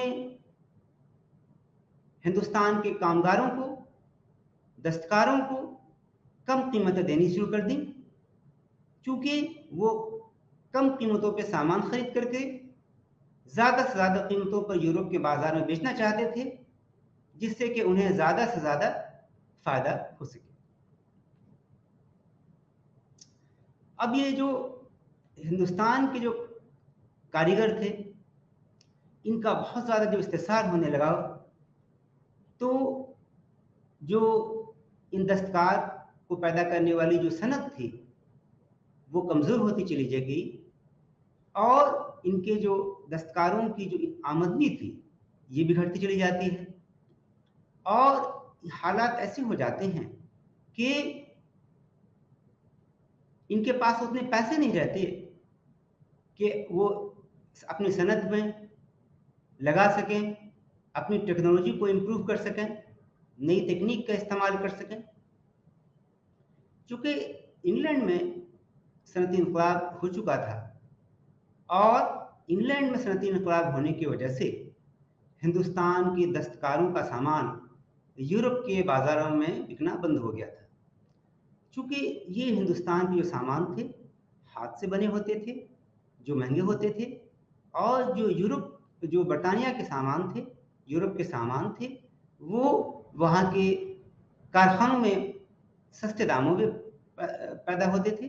हिंदुस्तान के कामगारों को, दस्तकारों को कम कीमतें देनी शुरू कर दी, चूंकि वो कम कीमतों पे सामान खरीद करके ज़्यादा से ज़्यादा कीमतों पर यूरोप के बाजार में बेचना चाहते थे, जिससे कि उन्हें ज़्यादा से ज़्यादा फायदा हो सके। अब ये जो हिंदुस्तान के जो कारीगर थे, इनका बहुत ज़्यादा जब इस्तेसार होने लगा, तो जो इन दस्तकार को पैदा करने वाली जो सनत थी वो कमज़ोर होती चली गई और इनके जो दस्तकारों की जो आमदनी थी ये भी घटती चली जाती है और हालात ऐसे हो जाते हैं कि इनके पास उतने पैसे नहीं रहते कि वो अपनी सनत में लगा सकें, अपनी टेक्नोलॉजी को इम्प्रूव कर सकें, नई तकनीक का इस्तेमाल कर सकें। चूँकि इंग्लैंड में सनती इनकलाब हो चुका था और इंग्लैंड में सनती इनकलाब होने की वजह से हिंदुस्तान के दस्तकारों का सामान यूरोप के बाज़ारों में बिकना बंद हो गया था। चूँकि ये हिंदुस्तान के जो सामान थे हाथ से बने होते थे, जो महंगे होते थे, और जो बरतानिया के सामान थे, यूरोप के सामान थे, वो वहाँ के कारखानों में सस्ते दामों में पैदा होते थे,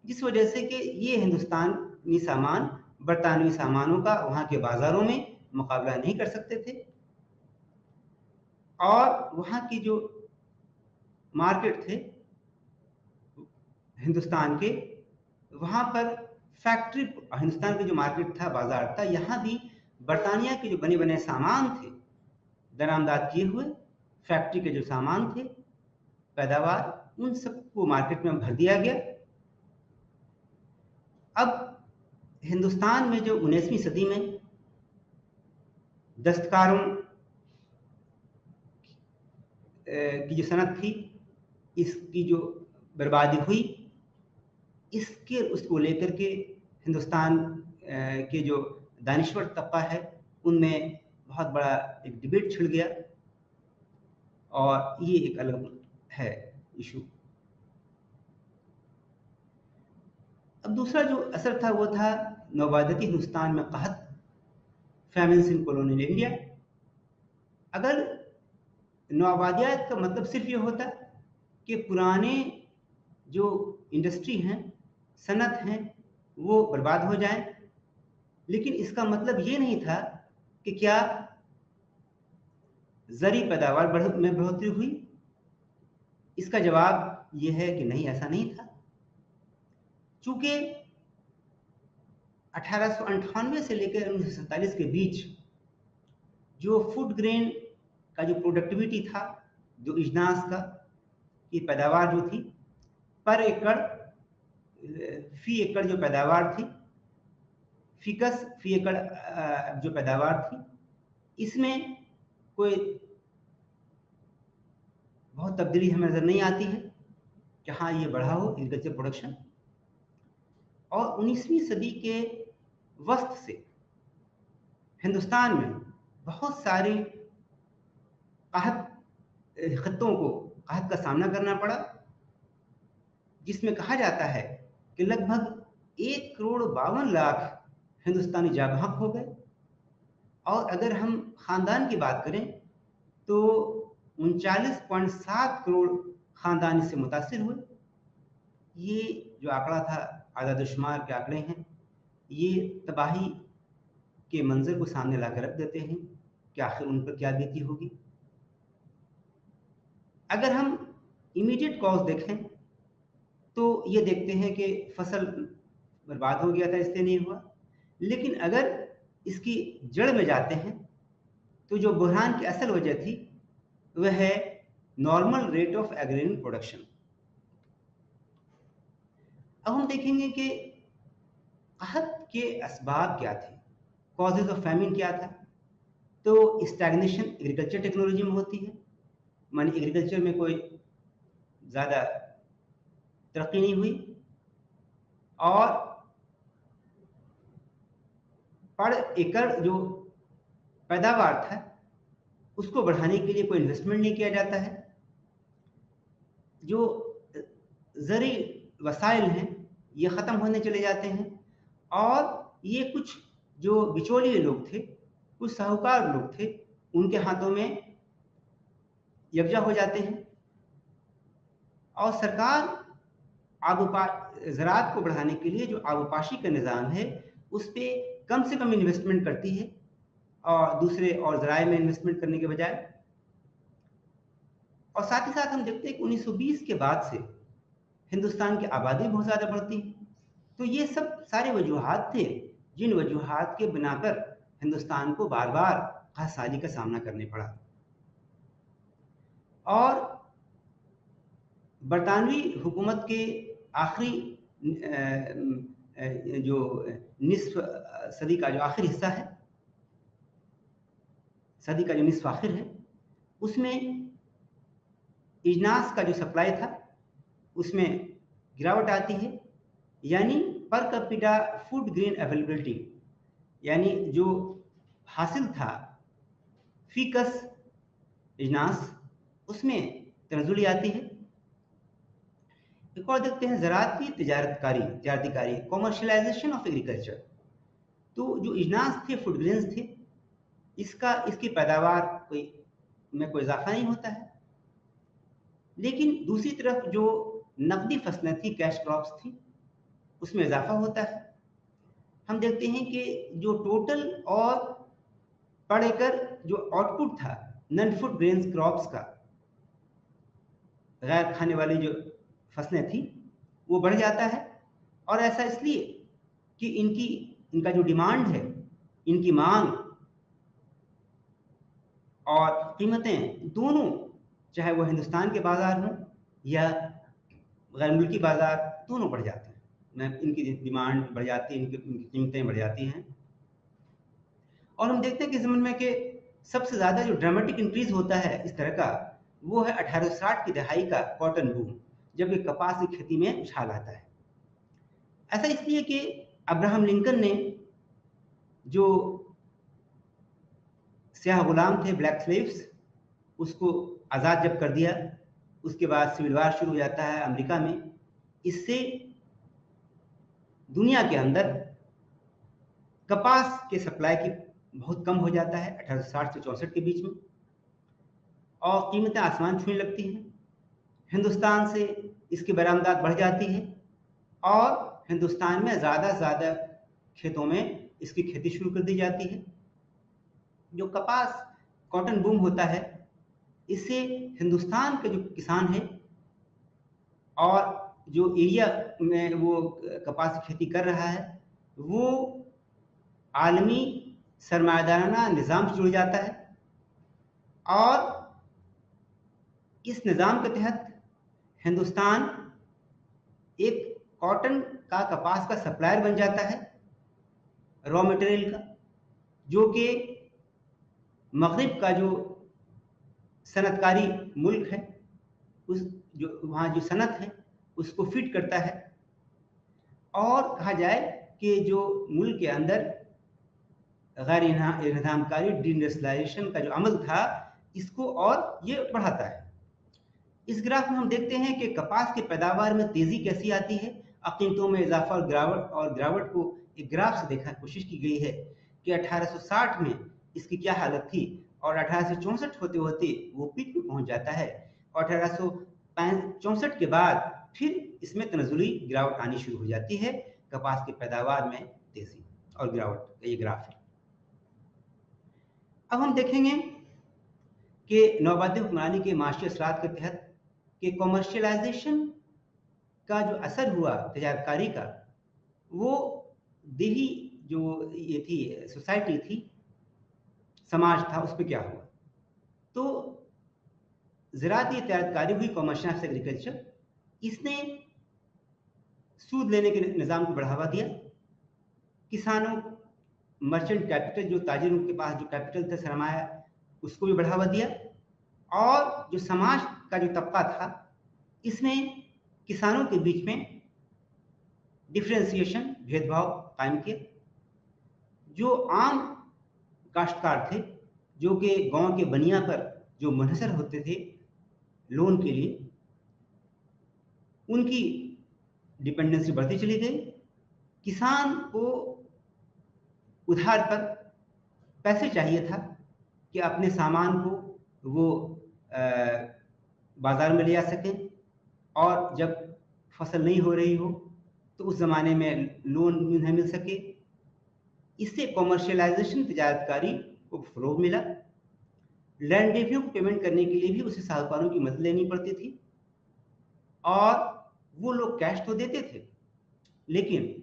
जिस वजह से कि ये हिंदुस्तानी सामान बरतानवी सामानों का वहाँ के बाज़ारों में मुकाबला नहीं कर सकते थे। और वहाँ की जो मार्केट थे हिंदुस्तान के, वहाँ पर फैक्ट्री, हिंदुस्तान का जो मार्केट था, बाजार था, यहाँ भी बरतानिया के जो बने बने सामान थे, दरामदाद किए हुए फैक्ट्री के जो सामान थे, पैदावार, उन सबको मार्केट में भर दिया गया। अब हिंदुस्तान में जो 19वीं सदी में दस्तकारों की जो सनत थी, इसकी जो बर्बादी हुई, इसके उसको लेकर के हिंदुस्तान के जो दानिश्वर तबका है, उनमें बहुत बड़ा एक डिबेट छिड़ गया, और ये एक अलग है इशू। अब दूसरा जो असर था वो था नौबादती हिंदुस्तान में कहत, फैमिन्स इन कॉलोनियल इंडिया। अगर नौआबादियात का मतलब सिर्फ ये होता कि पुराने जो इंडस्ट्री हैं, सनत हैं, वो बर्बाद हो जाएं, लेकिन इसका मतलब ये नहीं था कि क्या ज़री पैदावार में बढ़ोतरी हुई। इसका जवाब ये है कि नहीं, ऐसा नहीं था। चूंकि 1898 से लेकर 1947 के बीच जो फूड ग्रेन का जो प्रोडक्टिविटी था, जो इजनास का की पैदावार जो थी, पर एकड़ फी एकड़ जो पैदावार थी, फिकस फी एकड़ जो पैदावार थी, इसमें कोई बहुत तब्दीली हमें नजर नहीं आती है कि हाँ ये बढ़ा हो एग्रीकल्चर प्रोडक्शन। और 19वीं सदी के वस्त से हिंदुस्तान में बहुत सारे खत्तों को कहत का सामना करना पड़ा, जिसमें कहा जाता है कि लगभग 1,52,00,000 हिंदुस्तानी जाँ बहक हो गए। और अगर हम ख़ानदान की बात करें तो 39.7 करोड़ ख़ानदान इससे मुतासिर हुए। ये जो आंकड़ा था, आदादुशुमार के आंकड़े हैं, ये तबाही के मंजर को सामने लाकर रख देते हैं कि आखिर उन पर क्या बीती होगी। अगर हम इमीडिएट कॉज देखें तो ये देखते हैं कि फसल बर्बाद हो गया था, इसलिए नहीं हुआ। लेकिन अगर इसकी जड़ में जाते हैं तो जो बुरहान की असल वजह थी वह है normal rate of agrarian production. अब हम देखेंगे कि कहत के असबाब क्या थे, कॉजेज ऑफ फैमिन क्या था। तो स्टैग्नेशन एग्रीकल्चर टेक्नोलॉजी में होती है, मानी एग्रीकल्चर में कोई ज़्यादा तरक्की नहीं हुई, और पर एकड़ जो पैदावार था उसको बढ़ाने के लिए कोई इन्वेस्टमेंट नहीं किया जाता है। जो ज़री वसाइल हैं ये ख़त्म होने चले जाते हैं, और ये कुछ जो बिचौलिए लोग थे, कुछ साहूकार लोग थे, उनके हाथों में यकजा हो जाते हैं। और सरकार ज़राअत को बढ़ाने के लिए जो आबोपाशी का निज़ाम है उस पर कम से कम इन्वेस्टमेंट करती है, और दूसरे और ज़राए में इन्वेस्टमेंट करने के बजाय। और साथ ही साथ हम देखते हैं कि 1920 के बाद से हिंदुस्तान की आबादी बहुत ज़्यादा बढ़ती है। तो ये सब सारे वजूहात थे जिन वजूहात के बिना पर हिंदुस्तान को बार बार क़हत का सामना करने पड़ा। और बरतानवी हुकूमत के आखिरी जो निस्फ सदी का जो आखिरी हिस्सा है, सदी का जो निस्फ आखिर है, उसमें इजनास का जो सप्लाई था उसमें गिरावट आती है। यानी per capita food grain availability, यानी जो हासिल था फीकस इजनास, उसमें तनज़ुली आती है। एक और देखते हैं ज़राअती तिजारतीकारी, कॉमर्शलाइजेशन ऑफ एग्रीकल्चर। तो जो इजनास थे, फूड ग्रेन्स थे, इसकी पैदावार में कोई इजाफा नहीं होता है। लेकिन दूसरी तरफ जो नकदी फसलें थी, कैश क्रॉप्स थी, उसमें इजाफा होता है। हम देखते हैं कि जो टोटल और पर एकड़ जो आउटपुट था नॉन फूड ग्रेन्स क्रॉप्स का, गैर खाने वाली जो फसलें थी, वो बढ़ जाता है। और ऐसा इसलिए कि इनका जो डिमांड है, इनकी मांग और कीमतें दोनों, चाहे वो हिंदुस्तान के बाजार हों या गैर मुल्की बाजार, दोनों बढ़ जाते हैं। इनकी डिमांड बढ़ जाती है, इनकी कीमतें बढ़ जाती हैं। और हम देखते हैं कि ज़मीन में कि सबसे ज़्यादा जो ड्रामेटिक इंक्रीज होता है इस तरह का, वो है 1860 की दहाई का कॉटन बूम, जब ये कपास की खेती में उछाल आता है। ऐसा इसलिए कि अब्राहम लिंकन ने जो स्याह गुलाम थे, ब्लैक स्लेव्स, उसको आज़ाद जब कर दिया, उसके बाद सिविल वार शुरू हो जाता है अमेरिका में। इससे दुनिया के अंदर कपास के सप्लाई की बहुत कम हो जाता है 1860 से 64 के बीच में, और कीमतें आसमान छूने लगती हैं। हिंदुस्तान से इसकी बरामदात बढ़ जाती है और हिंदुस्तान में ज़्यादा से ज़्यादा खेतों में इसकी खेती शुरू कर दी जाती है। जो कपास कॉटन बूम होता है, इससे हिंदुस्तान के जो किसान हैं और जो एरिया में वो कपास की खेती कर रहा है, वो आलमी सरमायादाराना निज़ाम से जुड़ जाता है। और इस निज़ाम के तहत हिंदुस्तान एक कॉटन का, कपास का सप्लायर बन जाता है, रॉ मटेरियल का, जो कि मगरिब का जो सनतकारी मुल्क है, उस जो वहाँ जो सनत है उसको फिट करता है। और कहा जाए कि जो मुल्क के अंदर गैर इंहज़ामकारी डिइंडस्ट्रियलाइजेशन का जो अमल था, इसको और ये बढ़ाता है। इस ग्राफ में हम देखते हैं कि कपास की पैदावार में तेजी कैसी आती है, कीमतों में इजाफा और गिरावट को एक ग्राफ से देखने की कोशिश की गई है कि 1860 में इसकी क्या हालत थी, और 1864 होते होते वो पीक पे पहुंच जाता है, और 1864 के बाद फिर इसमें तनज़ुली गिरावट आनी शुरू हो जाती है। कपास की पैदावार में तेजी और गिरावट का ये ग्राफ है। अब हम देखेंगे कि नौआबादी हुक्मरानी के माशी असरात के तहत कि कॉमर्शलाइजेशन का जो असर हुआ तजारतकारी का, वो देही जो ये थी सोसाइटी थी, समाज था, उस पर क्या हुआ। तो ज़राअती तजारतकारी हुई, कॉमर्शियल एग्रीकल्चर, इसने सूद लेने के निज़ाम को बढ़ावा दिया। किसानों, मर्चेंट कैपिटल, जो ताजिरों के पास जो कैपिटल था, सरमाया, उसको भी बढ़ावा दिया। और जो समाज का जो तबका था, इसमें किसानों के बीच में डिफ्रेंसिएशन, भेदभाव कायम किया। जो आम काश्तकार थे, जो कि गांव के बनिया पर जो मुनहसर होते थे लोन के लिए, उनकी डिपेंडेंसी बढ़ती चली गई। किसान को उधार पर पैसे चाहिए था कि अपने सामान को वो बाजार में ले आ सकें, और जब फसल नहीं हो रही हो तो उस ज़माने में लोन उन्हें मिल सके। इससे कॉमर्शियलाइजेशन, तजारतकारी को फ़रोग़ मिला। लैंड रेवेन्यू को पेमेंट करने के लिए भी उसे साहूकारों की मदद लेनी पड़ती थी, और वो लोग कैश तो देते थे, लेकिन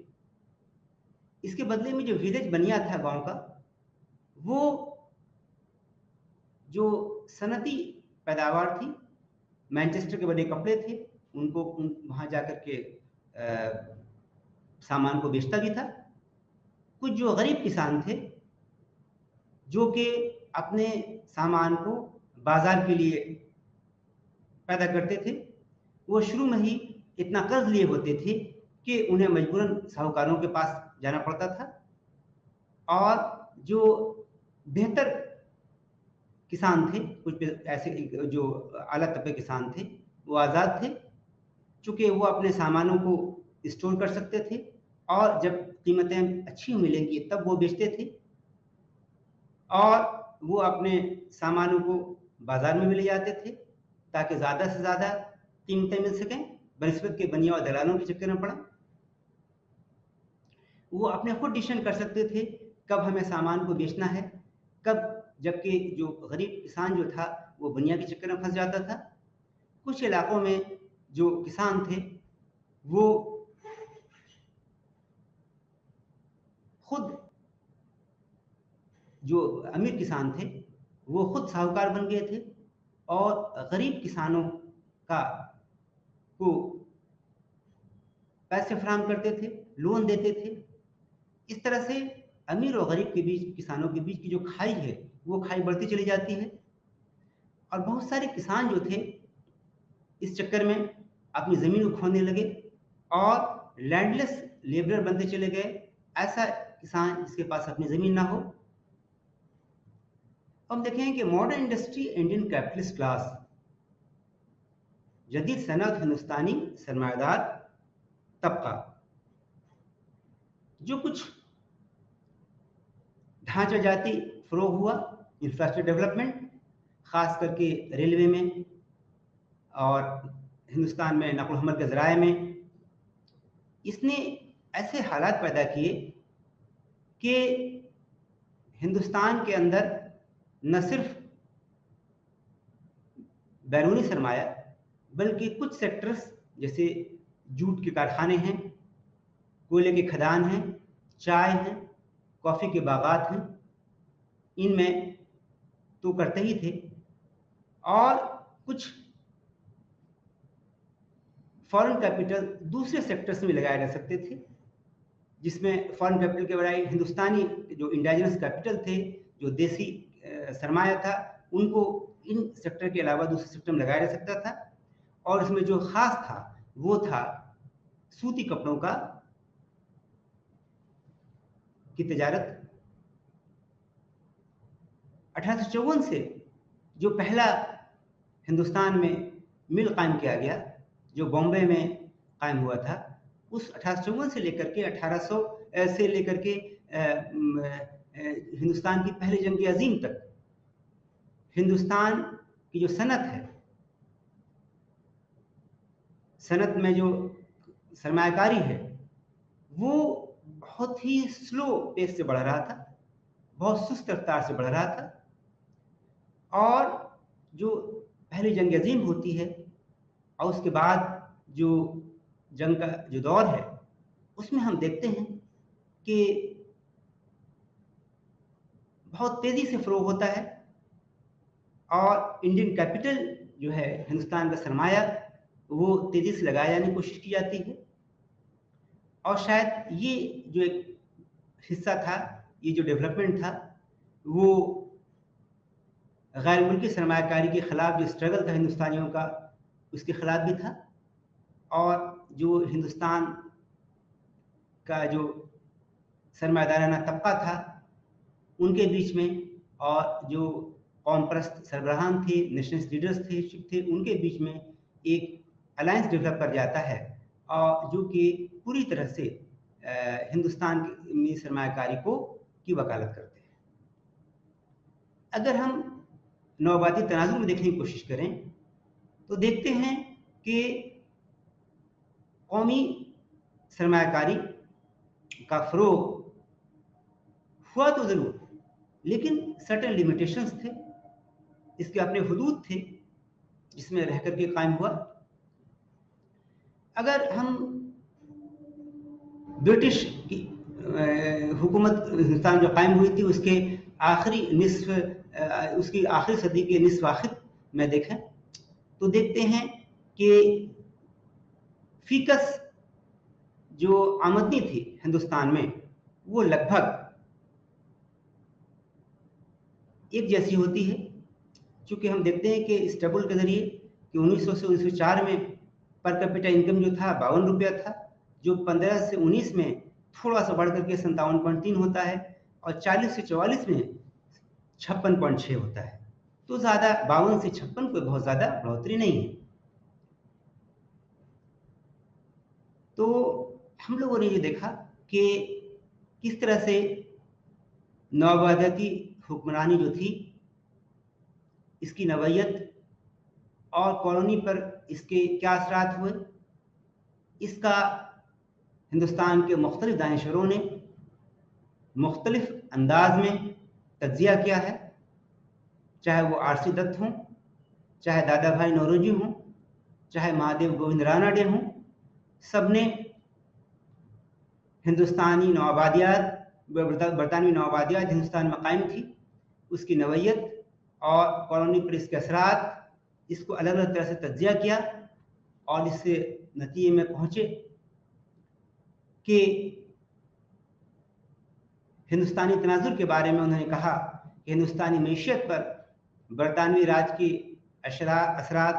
इसके बदले में जो विलेज बनिया था गांव का, वो जो सनती पैदावार थी, मैनचेस्टर के बने कपड़े थे, उनको वहाँ जाकर के सामान को बेचता भी था। कुछ जो गरीब किसान थे, जो कि अपने सामान को बाजार के लिए पैदा करते थे, वो शुरू में ही इतना कर्ज लिए होते थे कि उन्हें मजबूरन साहूकारों के पास जाना पड़ता था। और जो बेहतर किसान थे, कुछ ऐसे जो आला तबके किसान थे, वो आज़ाद थे, चूँकि वो अपने सामानों को स्टोर कर सकते थे, और जब कीमतें अच्छी मिलेंगी तब वो बेचते थे, और वो अपने सामानों को बाज़ार में भी ले जाते थे, ताकि ज़्यादा से ज़्यादा कीमतें मिल सकें, बनिस्बत के बनिया और दलालों के चक्कर में पड़ा। वो अपने खुद डिसीजन कर सकते थे कब हमें सामान को बेचना है, कब, जबकि जो गरीब किसान जो था वो बनिया के चक्कर में फंस जाता था। कुछ इलाकों में जो किसान थे वो खुद, जो अमीर किसान थे वो खुद साहूकार बन गए थे और गरीब किसानों का को पैसे फराहम करते थे, लोन देते थे। इस तरह से अमीर और गरीब के बीच, किसानों के बीच की जो खाई है वो खाई बढ़ती चली जाती है और बहुत सारे किसान जो थे इस चक्कर में अपनी ज़मीन को खोने लगे और लैंडलेस लेबरर बनते चले गए। ऐसा किसान जिसके पास अपनी ज़मीन ना हो। हम देखें कि modern industry, Indian capitalist class, जदीद सनत, हिंदुस्तानी सरमायादार तबका, जो कुछ ढांचा जाति फ़रोग़ हुआ, इंफ्रास्ट्रक्चर डेवलपमेंट, ख़ास करके रेलवे में और हिंदुस्तान में नक़ल हमल के ज़राए में, इसने ऐसे हालात पैदा किए कि हिंदुस्तान के अंदर न सिर्फ बैरूनी सरमाया बल्कि कुछ सेक्टर्स जैसे जूट के कारखाने हैं, कोयले के खदान हैं, चाय हैं, कॉफ़ी के बागात हैं, इनमें तो करते ही थे। और कुछ फॉरेन कैपिटल दूसरे सेक्टर्स में लगाए जा सकते थे, जिसमें फॉरेन कैपिटल के बजाय हिंदुस्तानी जो इंडिजिनस कैपिटल थे, जो देसी सरमाया था, उनको इन सेक्टर के अलावा दूसरे सेक्टर में लगाया जा सकता था। और इसमें जो ख़ास था वो था सूती कपड़ों की तिजारत। 1854 से जो पहला हिंदुस्तान में मिल कायम किया गया, जो बॉम्बे में कायम हुआ था, उस 1854 से लेकर के 1800 से लेकर के हिंदुस्तान की पहली जंग अज़ीम तक हिंदुस्तान की जो सनत है, सनत में जो सरमायाकारी है, वो बहुत ही स्लो पेस से बढ़ रहा था, बहुत सुस्त रफ्तार से बढ़ रहा था। और जो पहली जंग अज़ीम होती है और उसके बाद जो जंग का जो दौर है, उसमें हम देखते हैं कि बहुत तेज़ी से फ़रोग़ होता है और इंडियन कैपिटल जो है, हिंदुस्तान का सरमाया, वो तेज़ी से लगाए जाने की कोशिश की जाती है। और शायद ये जो एक हिस्सा था, ये जो डेवलपमेंट था, वो गैर मुल्की सरमायाकारी के ख़िलाफ़ जो स्ट्रगल था हिंदुस्तानियों का, उसके ख़िलाफ़ भी था। और जो हिंदुस्तान का जो सरमायादाराना तबका था, उनके बीच में, और जो कौम परस्त सरबराहान थे, नेशनलिस्ट लीडर्स थे, उनके बीच में एक अलायंस डेवलप कर जाता है, और जो कि पूरी तरह से हिंदुस्तान में सरमायाकारी की वकालत करते हैं। अगर हम नौआबादी तनाज़ुर में देखने की कोशिश करें तो देखते हैं कि कौमी सरमायाकारी का फ़रोग़ हुआ तो ज़रूर, लेकिन सर्टेन लिमिटेशंस थे, इसके अपने हुदूद थे जिसमें रह कर के कायम हुआ। अगर हम ब्रिटिश की हुकूमत हिंदुस्तान जो कायम हुई थी उसके उसकी आखिरी सदी के निस्फ़ आखिर में देखें तो देखते हैं कि फ़ीकस जो आमदनी थी हिंदुस्तान में, वो लगभग एक जैसी होती है। चूँकि हम देखते हैं कि इस टेबल के ज़रिए कि 1900 से 1904 में पर कैपिटा इनकम जो था 52 रुपया था, जो 15 से 19 में थोड़ा-सा बढ़ कर के 57.3 होता है, और 40 से 44 में 56.6 होता है। तो ज़्यादा 52 से 56 कोई बहुत ज़्यादा बढ़ोतरी नहीं है। तो हम लोगों ने ये देखा कि किस तरह से नौआबादी हुक्मरानी जो थी, इसकी नौयत और कॉलोनी पर इसके क्या असरात हुए, इसका हिंदुस्तान के मुख्तलिफ दानिशवरों ने मुख्तलिफ अंदाज में तज्जिया किया है, चाहे वो आरसी दत्त हों, चाहे दादा भाई नौरोजी हों, चाहे महादेव गोविंद रानडे हों, सबने हिंदुस्तानी नवाबादियात, बरतानवी नवाबादियात हिंदुस्तान में कायम थी, उसकी नवैयत और कॉलोनी पर इसके असरात, इसको अलग अलग तरह से तज्जिया किया और इससे नतीजे में पहुंचे कि हिंदुस्तानी तनाजुर के बारे में उन्होंने कहा कि हिंदुस्तानी मईशत पर बरतानवी राज के असरात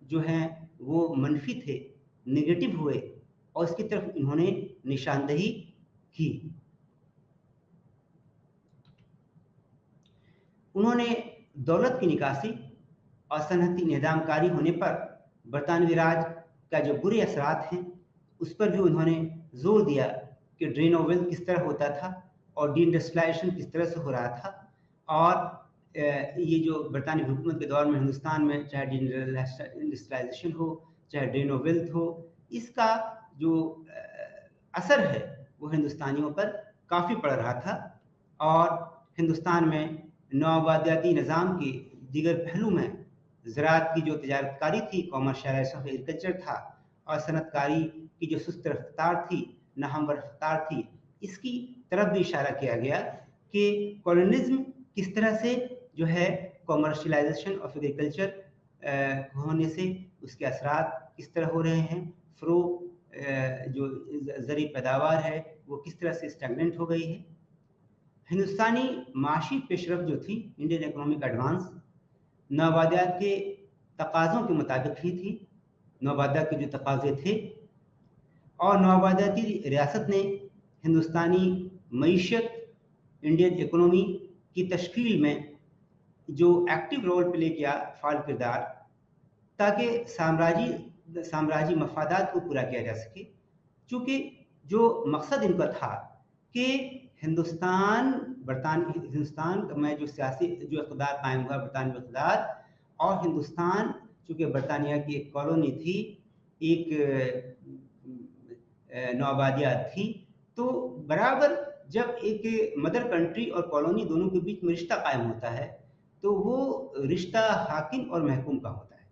जो हैं वो मनफी थे, नेगेटिव हुए और इसकी तरफ इन्होंने निशानदही की। उन्होंने दौलत की निकासी और सनअती निज़ामकारी होने पर बरतानवी राज का जो बुरे असरात हैं उस पर भी उन्होंने जोर दिया कि ड्रेन ऑफ वेल्थ किस तरह होता था और डी इंडस्ट्रियलाइजेशन किस तरह से हो रहा था। और ये जो बरतानवी हुकूमत के दौर में हिंदुस्तान में चाहे डी इंडस्ट्रियलाइजेशन हो, चाहे ड्रेन ऑफ वेल्थ हो, इसका जो असर है वो हिंदुस्तानियों पर काफ़ी पड़ रहा था। और हिंदुस्तान में नवाबादियाती निज़ाम के दीगर पहलू में ज़राअत की जो तिजारतकारी थी, कॉमर्शियलाइजेशन ऑफ एग्रीकल्चर था, और सनतकारी की जो सुस्त रफ्तार थी, नाहमवर रफ्तार थी, इसकी तरफ भी इशारा किया गया कि कॉलोनिज्म किस तरह से जो है कॉमर्शियलाइजेशन ऑफ एग्रीकल्चर होने से उसके असरात किस तरह हो रहे हैं, जो ज़री पैदावार है वो किस तरह से स्टैग्नेंट हो गई है। हिंदुस्तानी माशी पेशरफ जो थी, इंडियन इकोनॉमिक एडवांस, नवाबादियात के तकाज़ों के मुताबिक ही थी, नवाबादियात के जो तकाज़े थे, और नवाबादियाती रियासत ने हिंदुस्तानी मईशत, इंडियन इकोनॉमी की तश्कील में जो एक्टिव रोल प्ले किया, फाल किरदार, ताकि साम्राज्य मफादात को पूरा किया जा सके। चूँकि जो मकसद इनका था कि हिंदुस्तान में जो सियासी जो इक़्तिदार कायम हुआ, बरतानवी इक़्तिदार, और हिंदुस्तान चूँकि बरतानिया की एक कॉलोनी थी, एक नवाबादियात थी, तो बराबर जब एक मदर कंट्री और कॉलोनी दोनों के बीच में रिश्ता कायम होता है तो वो रिश्ता हाकिम और महकूम का होता है।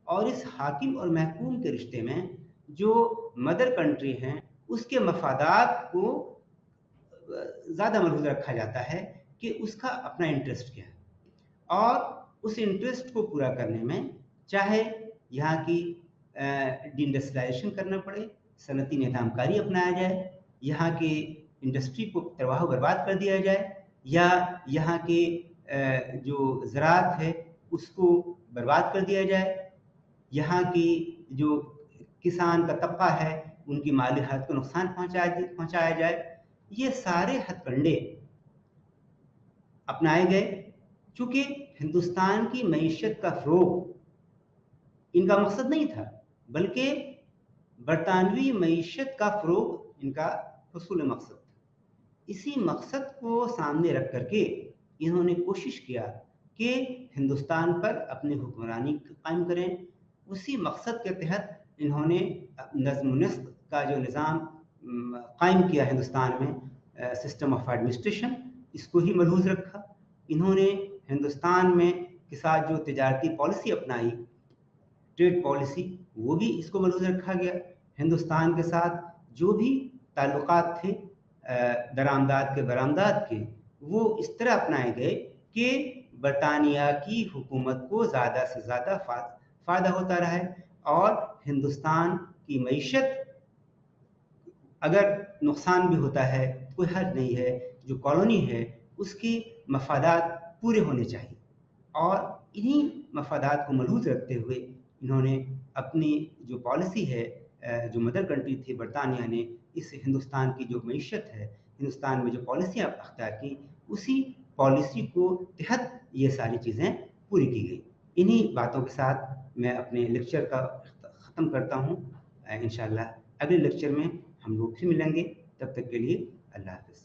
और इस हाकिम और महकूम के रिश्ते में जो मदर कंट्री हैं उसके मफादात को ज़्यादा मलहूज़ रखा जाता है कि उसका अपना इंटरेस्ट क्या है, और उस इंटरेस्ट को पूरा करने में चाहे यहाँ की डी इंडस्ट्रियलाइजेशन करना पड़े, सनती निज़ामकारी अपनाया जाए, यहाँ के इंडस्ट्री को तबाह बर्बाद कर दिया जाए, या यहाँ के जो ज़राअत है उसको बर्बाद कर दिया जाए, यहाँ की जो किसान का तबका है उनकी माली हालत को नुकसान पहुँचाया जाए, ये सारे हथकंडे अपनाए गए। चूँकि हिंदुस्तान की मईशत का फ़रोग़ इनका मकसद नहीं था, बल्कि बरतानवी मईशत का फ़रोग़ इनका हुसूल मकसद था। इसी मकसद को सामने रख करके इन्होंने कोशिश किया कि हिंदुस्तान पर अपनी हुक्मरानी कायम करें। उसी मकसद के तहत इन्होंने नज़्म व नस्क़ का जो निज़ाम कायम किया हिंदुस्तान में, सिस्टम ऑफ एडमिनिस्ट्रेशन, इसको ही मलहूज़ रखा। इन्होंने हिंदुस्तान में के साथ जो तिजारती पॉलिसी अपनाई, ट्रेड पॉलिसी, वो भी इसको मलहूज़ रखा गया। हिंदुस्तान के साथ जो भी ताल्लुकात थे दरामदाद के बरामदाद के, वो इस तरह अपनाए गए कि बरतानिया की हुकूमत को ज़्यादा से ज़्यादा फ़ायदा होता रहा है, और हिंदुस्तान की मईशत अगर नुकसान भी होता है कोई हर्ज नहीं है, जो कॉलोनी है उसकी मफादात पूरे होने चाहिए। और इन्हीं मफादात को मलहूज़ रखते हुए इन्होंने अपनी जो पॉलिसी है, जो मदर कंट्री थी बरतानिया ने, इस हिंदुस्तान की जो मईशत है, हिंदुस्तान में जो पॉलिसियाँ अख्तियार की, उसी पॉलिसी को तहत ये सारी चीज़ें पूरी की गई। इन्हीं बातों के साथ मैं अपने लेक्चर का ख़त्म करता हूँ। इंशाअल्लाह अगले लेक्चर में हम लोग फिर मिलेंगे, तब तक के लिए अल्लाह हाफ़िज़।